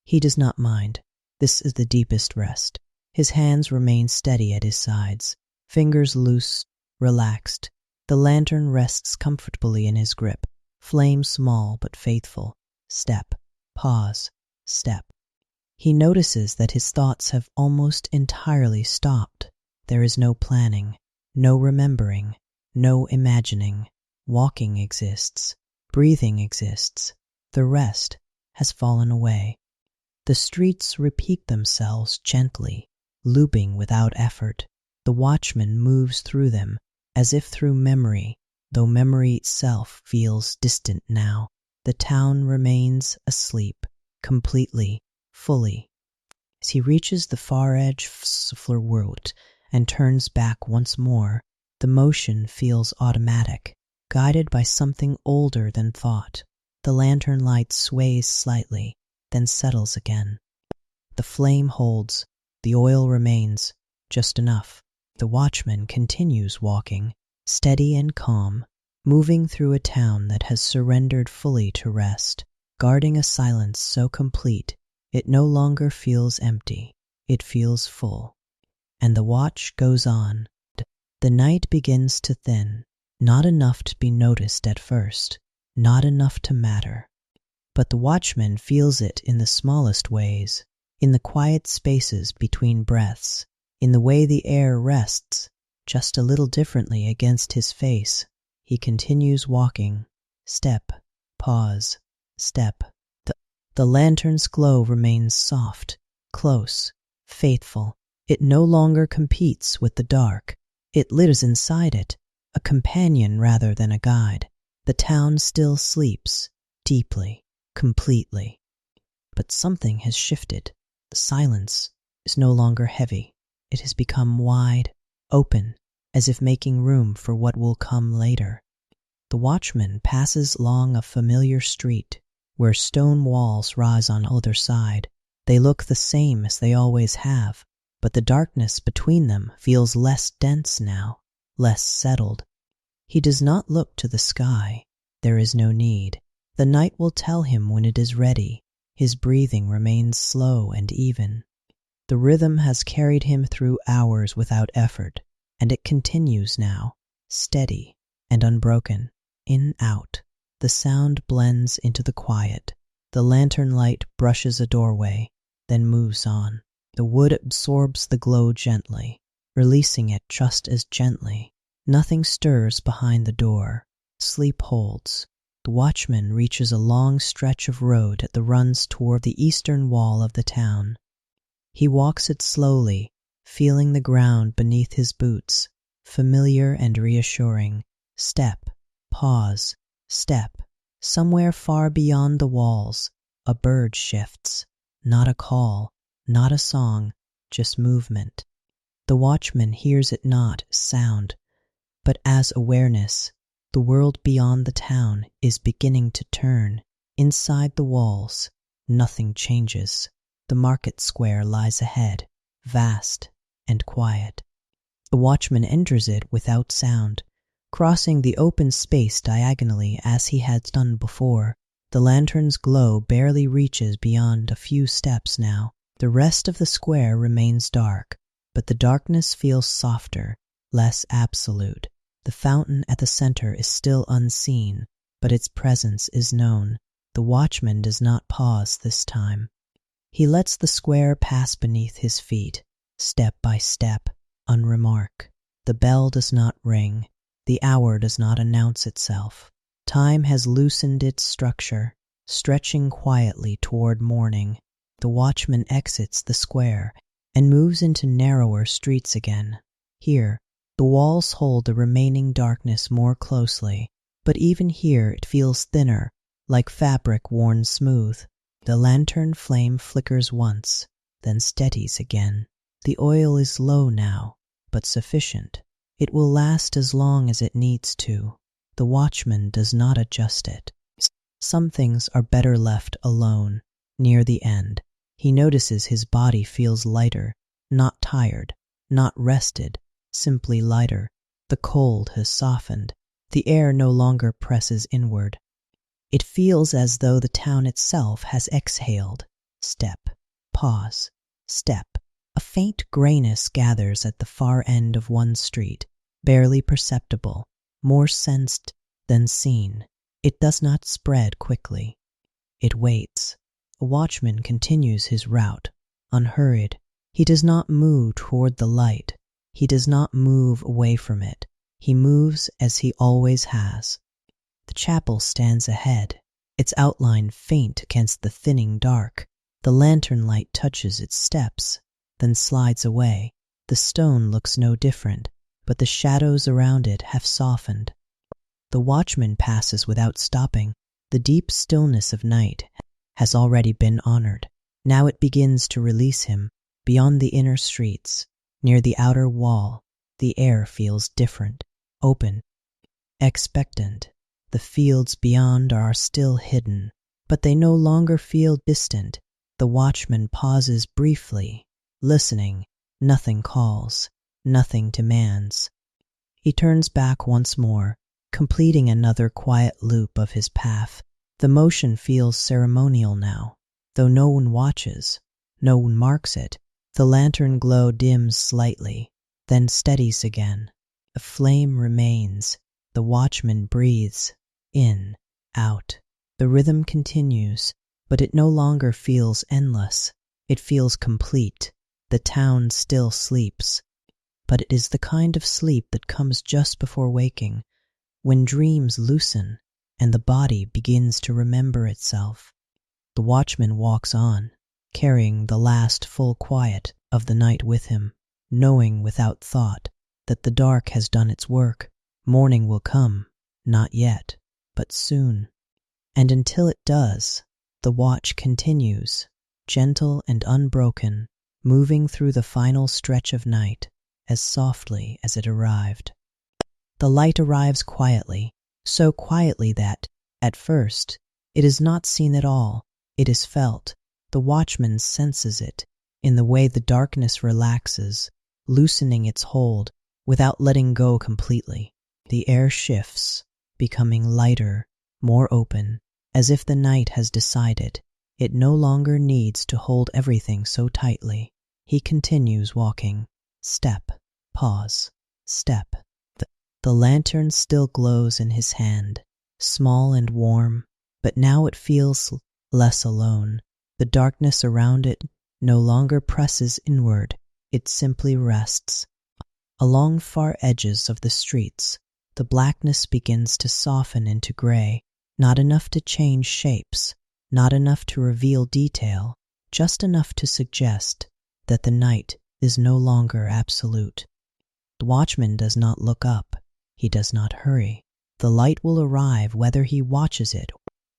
He does not mind. This is the deepest rest. His hands remain steady at his sides, fingers loose, relaxed. The lantern rests comfortably in his grip, flame small but faithful. Step, pause, step. He notices that his thoughts have almost entirely stopped. There is no planning, no remembering, no imagining. Walking exists, breathing exists. The rest has fallen away. The streets repeat themselves gently, looping without effort. The watchman moves through them as if through memory, though memory itself feels distant now. The town remains asleep, completely, fully. As he reaches the far edge of Florwood and turns back once more, the motion feels automatic, guided by something older than thought. The lantern light sways slightly, then settles again. The flame holds, the oil remains, just enough. The watchman continues walking, steady and calm, moving through a town that has surrendered fully to rest, guarding a silence so complete it no longer feels empty. It feels full. And the watch goes on. The night begins to thin, not enough to be noticed at first, not enough to matter. But the watchman feels it in the smallest ways, in the quiet spaces between breaths, in the way the air rests just a little differently against his face. He continues walking, step, pause, step. The lantern's glow remains soft, close, faithful. It no longer competes with the dark. It lives inside it, a companion rather than a guide. The town still sleeps, deeply, completely. But something has shifted. The silence is no longer heavy. It has become wide, open, as if making room for what will come later. The watchman passes along a familiar street, where stone walls rise on either side. They look the same as they always have, but the darkness between them feels less dense now, less settled. He does not look to the sky. There is no need. The night will tell him when it is ready. His breathing remains slow and even. The rhythm has carried him through hours without effort, and it continues now, steady and unbroken. In, out. The sound blends into the quiet. The lantern light brushes a doorway, then moves on. The wood absorbs the glow gently, releasing it just as gently. Nothing stirs behind the door. Sleep holds. The watchman reaches a long stretch of road that runs toward the eastern wall of the town. He walks it slowly, feeling the ground beneath his boots, familiar and reassuring. Step, pause, step. Somewhere far beyond the walls, a bird shifts. Not a call, not a song, just movement. The watchman hears it not as sound, but as awareness. The world beyond the town is beginning to turn. Inside the walls, nothing changes. The market square lies ahead, vast and quiet. The watchman enters it without sound, crossing the open space diagonally as he had done before. The lantern's glow barely reaches beyond a few steps now. The rest of the square remains dark, but the darkness feels softer, less absolute. The fountain at the center is still unseen, but its presence is known. The watchman does not pause this time. He lets the square pass beneath his feet, step by step, unremarked. The bell does not ring. The hour does not announce itself. Time has loosened its structure, stretching quietly toward morning. The watchman exits the square and moves into narrower streets again. Here, the walls hold the remaining darkness more closely, but even here it feels thinner, like fabric worn smooth. The lantern flame flickers once, then steadies again. The oil is low now, but sufficient. It will last as long as it needs to. The watchman does not adjust it. Some things are better left alone. Near the end, he notices his body feels lighter, not tired, not rested, simply lighter. The cold has softened. The air no longer presses inward. It feels as though the town itself has exhaled. Step, pause, step. A faint grayness gathers at the far end of one street, barely perceptible, more sensed than seen. It does not spread quickly. It waits. A watchman continues his route, unhurried. He does not move toward the light. He does not move away from it. He moves as he always has. The chapel stands ahead, its outline faint against the thinning dark. The lantern light touches its steps, then slides away. The stone looks no different, but the shadows around it have softened. The watchman passes without stopping. The deep stillness of night has already been honored. Now it begins to release him. Beyond the inner streets, near the outer wall, the air feels different, open, expectant. The fields beyond are still hidden, but they no longer feel distant. The watchman pauses briefly, listening. Nothing calls, nothing demands. He turns back once more, completing another quiet loop of his path. The motion feels ceremonial now, though no one watches, no one marks it. The lantern glow dims slightly, then steadies again. The flame remains. The watchman breathes. In, out. The rhythm continues, but it no longer feels endless. It feels complete. The town still sleeps, but it is the kind of sleep that comes just before waking, when dreams loosen and the body begins to remember itself. The watchman walks on, carrying the last full quiet of the night with him, knowing without thought that the dark has done its work. Morning will come, not yet, but soon. And until it does, the watch continues, gentle and unbroken, moving through the final stretch of night as softly as it arrived. The light arrives quietly, so quietly that, at first, it is not seen at all. It is felt. The watchman senses it in the way the darkness relaxes, loosening its hold without letting go completely. The air shifts, becoming lighter, more open, as if the night has decided it no longer needs to hold everything so tightly. He continues walking. Step, pause, step. The lantern still glows in his hand, small and warm, but now it feels less alone. The darkness around it no longer presses inward, it simply rests. Along far edges of the streets, the blackness begins to soften into gray, not enough to change shapes, not enough to reveal detail, just enough to suggest that the night is no longer absolute. The watchman does not look up. He does not hurry. The light will arrive whether he watches it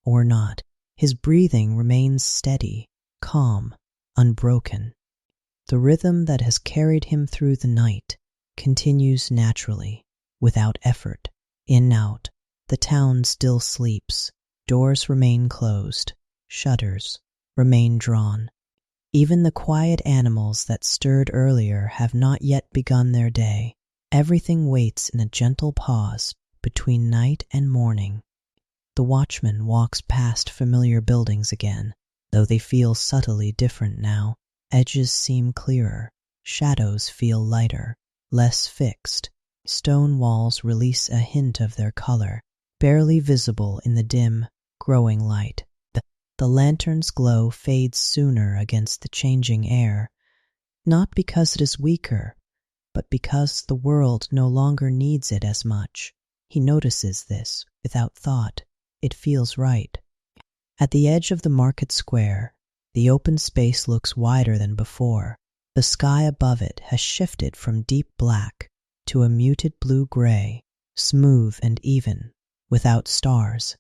or not. His breathing remains steady, calm, unbroken. The rhythm that has carried him through the night continues naturally, without effort. In and out, the town still sleeps. Doors remain closed. Shutters remain drawn. Even the quiet animals that stirred earlier have not yet begun their day. Everything waits in a gentle pause between night and morning. The watchman walks past familiar buildings again, though they feel subtly different now. Edges seem clearer, shadows feel lighter, less fixed. Stone walls release a hint of their color, barely visible in the dim, growing light. The lantern's glow fades sooner against the changing air, not because it is weaker, but because the world no longer needs it as much. He notices this without thought. It feels right. At the edge of the market square, the open space looks wider than before. The sky above it has shifted from deep black to a muted blue-gray, smooth and even, without stars.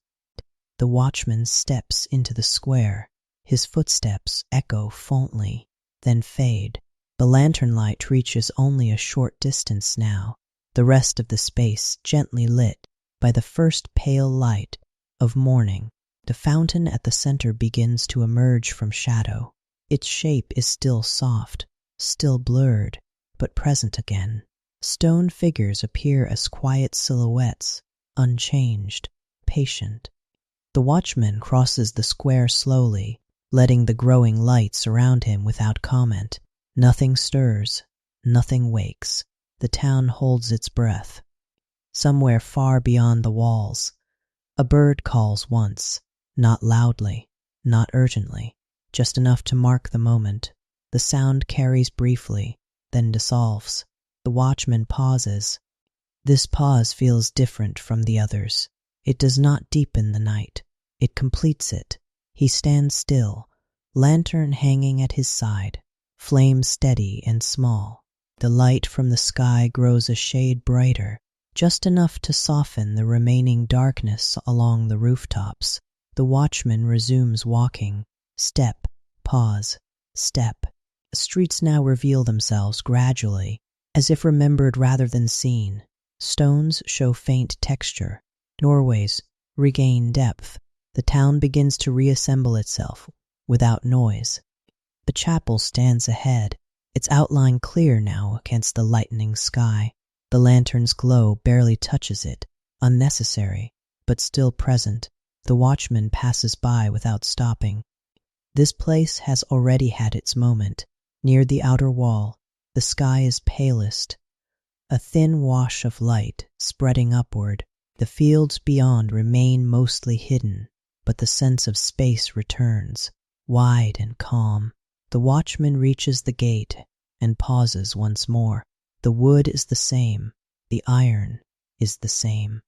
The watchman steps into the square. His footsteps echo faintly, then fade. The lantern light reaches only a short distance now, the rest of the space gently lit by the first pale light of morning. The fountain at the center begins to emerge from shadow. Its shape is still soft, still blurred, but present again. Stone figures appear as quiet silhouettes, unchanged, patient. The watchman crosses the square slowly, letting the growing light surround him without comment. Nothing stirs, nothing wakes. The town holds its breath. Somewhere far beyond the walls, a bird calls once, not loudly, not urgently, just enough to mark the moment. The sound carries briefly, then dissolves. The watchman pauses. This pause feels different from the others. It does not deepen the night. It completes it. He stands still, lantern hanging at his side, flame steady and small. The light from the sky grows a shade brighter, just enough to soften the remaining darkness along the rooftops. The watchman resumes walking. Step, pause, step. The streets now reveal themselves gradually, as if remembered rather than seen. Stones show faint texture. Doorways regain depth. The town begins to reassemble itself without noise. The chapel stands ahead, its outline clear now against the lightening sky. The lantern's glow barely touches it, unnecessary, but still present. The watchman passes by without stopping. This place has already had its moment. Near the outer wall, the sky is palest, a thin wash of light spreading upward. The fields beyond remain mostly hidden, but the sense of space returns, wide and calm. The watchman reaches the gate and pauses once more. The wood is the same, the iron is the same.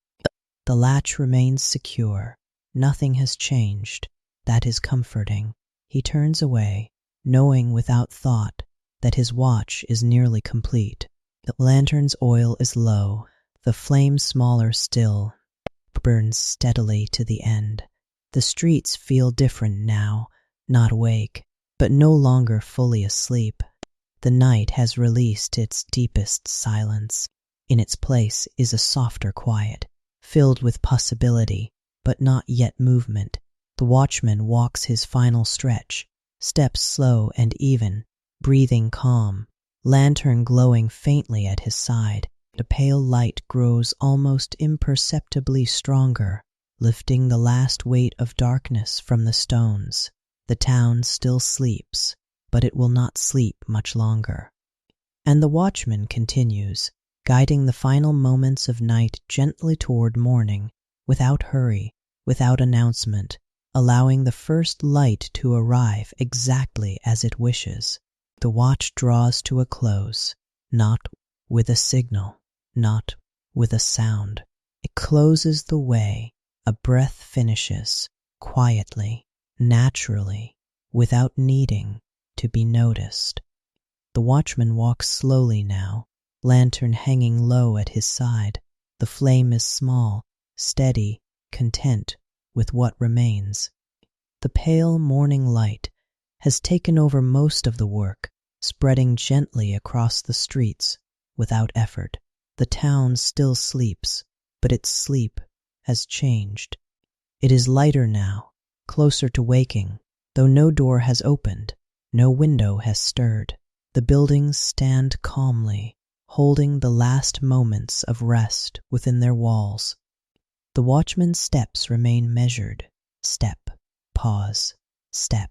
The latch remains secure. Nothing has changed. That is comforting. He turns away, knowing without thought that his watch is nearly complete. The lantern's oil is low, the flame smaller still, burns steadily to the end. The streets feel different now, not awake, but no longer fully asleep. The night has released its deepest silence. In its place is a softer quiet, filled with possibility, but not yet movement. The watchman walks his final stretch, steps slow and even, breathing calm, lantern glowing faintly at his side. The pale light grows almost imperceptibly stronger, lifting the last weight of darkness from the stones. The town still sleeps, but it will not sleep much longer. And the watchman continues, guiding the final moments of night gently toward morning, without hurry, without announcement, allowing the first light to arrive exactly as it wishes. The watch draws to a close, not with a signal, not with a sound. It closes the way. A breath finishes, quietly, naturally, without needing to be noticed. The watchman walks slowly now, lantern hanging low at his side. The flame is small, steady, content with what remains. The pale morning light has taken over most of the work, spreading gently across the streets without effort. The town still sleeps, but its sleep has changed. It is lighter now, closer to waking, though no door has opened, no window has stirred. The buildings stand calmly, holding the last moments of rest within their walls. The watchman's steps remain measured. Step, pause, step.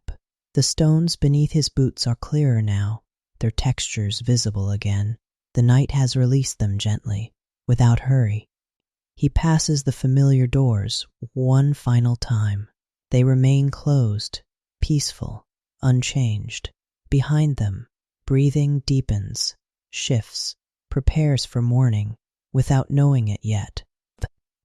The stones beneath his boots are clearer now, their textures visible again. The night has released them gently, without hurry. He passes the familiar doors one final time. They remain closed, peaceful, unchanged. Behind them, breathing deepens, shifts, prepares for morning, without knowing it yet.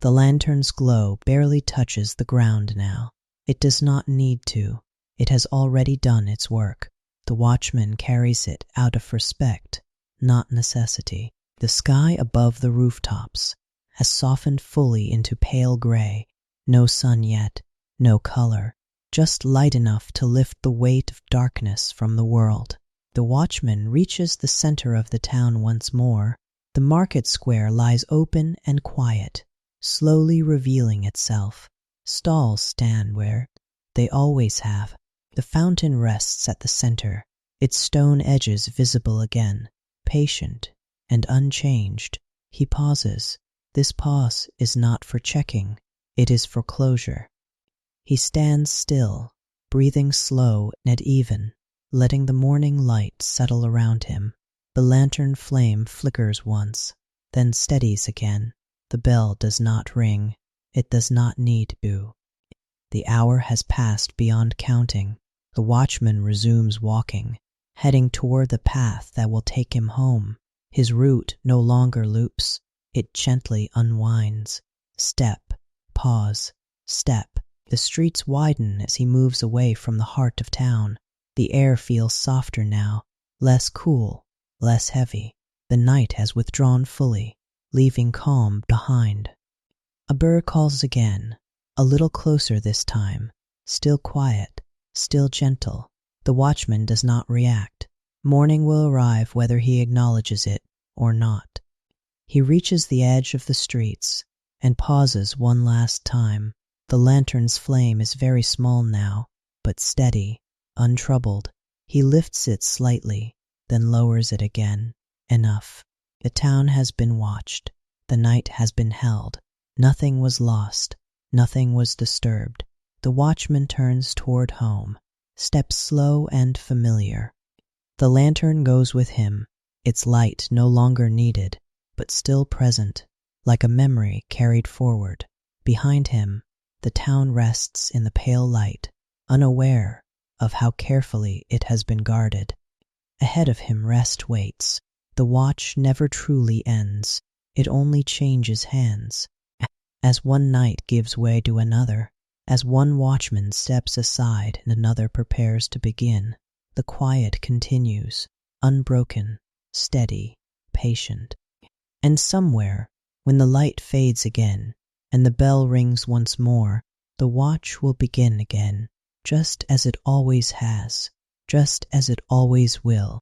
The lantern's glow barely touches the ground now. It does not need to. It has already done its work. The watchman carries it out of respect, not necessity. The sky above the rooftops has softened fully into pale gray. No sun yet, no color, just light enough to lift the weight of darkness from the world. The watchman reaches the center of the town once more. The market square lies open and quiet, slowly revealing itself. Stalls stand where they always have. The fountain rests at the center, its stone edges visible again, patient and unchanged. He pauses. This pause is not for checking, it is for closure. He stands still, breathing slow and even, letting the morning light settle around him. The lantern flame flickers once, then steadies again. The bell does not ring. It does not need to. The hour has passed beyond counting. The watchman resumes walking, heading toward the path that will take him home. His route no longer loops. It gently unwinds. Step, pause, step. The streets widen as he moves away from the heart of town. The air feels softer now, less cool, less heavy. The night has withdrawn fully, leaving calm behind. A bird calls again, a little closer this time, still quiet, still gentle. The watchman does not react. Morning will arrive whether he acknowledges it or not. He reaches the edge of the streets and pauses one last time. The lantern's flame is very small now, but steady, untroubled. He lifts it slightly, then lowers it again. Enough. The town has been watched. The night has been held. Nothing was lost. Nothing was disturbed. The watchman turns toward home, steps slow and familiar. The lantern goes with him, its light no longer needed, but still present, like a memory carried forward. Behind him, the town rests in the pale light, unaware of how carefully it has been guarded. Ahead of him rest waits. The watch never truly ends. It only changes hands. As one night gives way to another, as one watchman steps aside and another prepares to begin, the quiet continues, unbroken, steady, patient. And somewhere, when the light fades again and the bell rings once more, the watch will begin again, just as it always has, just as it always will.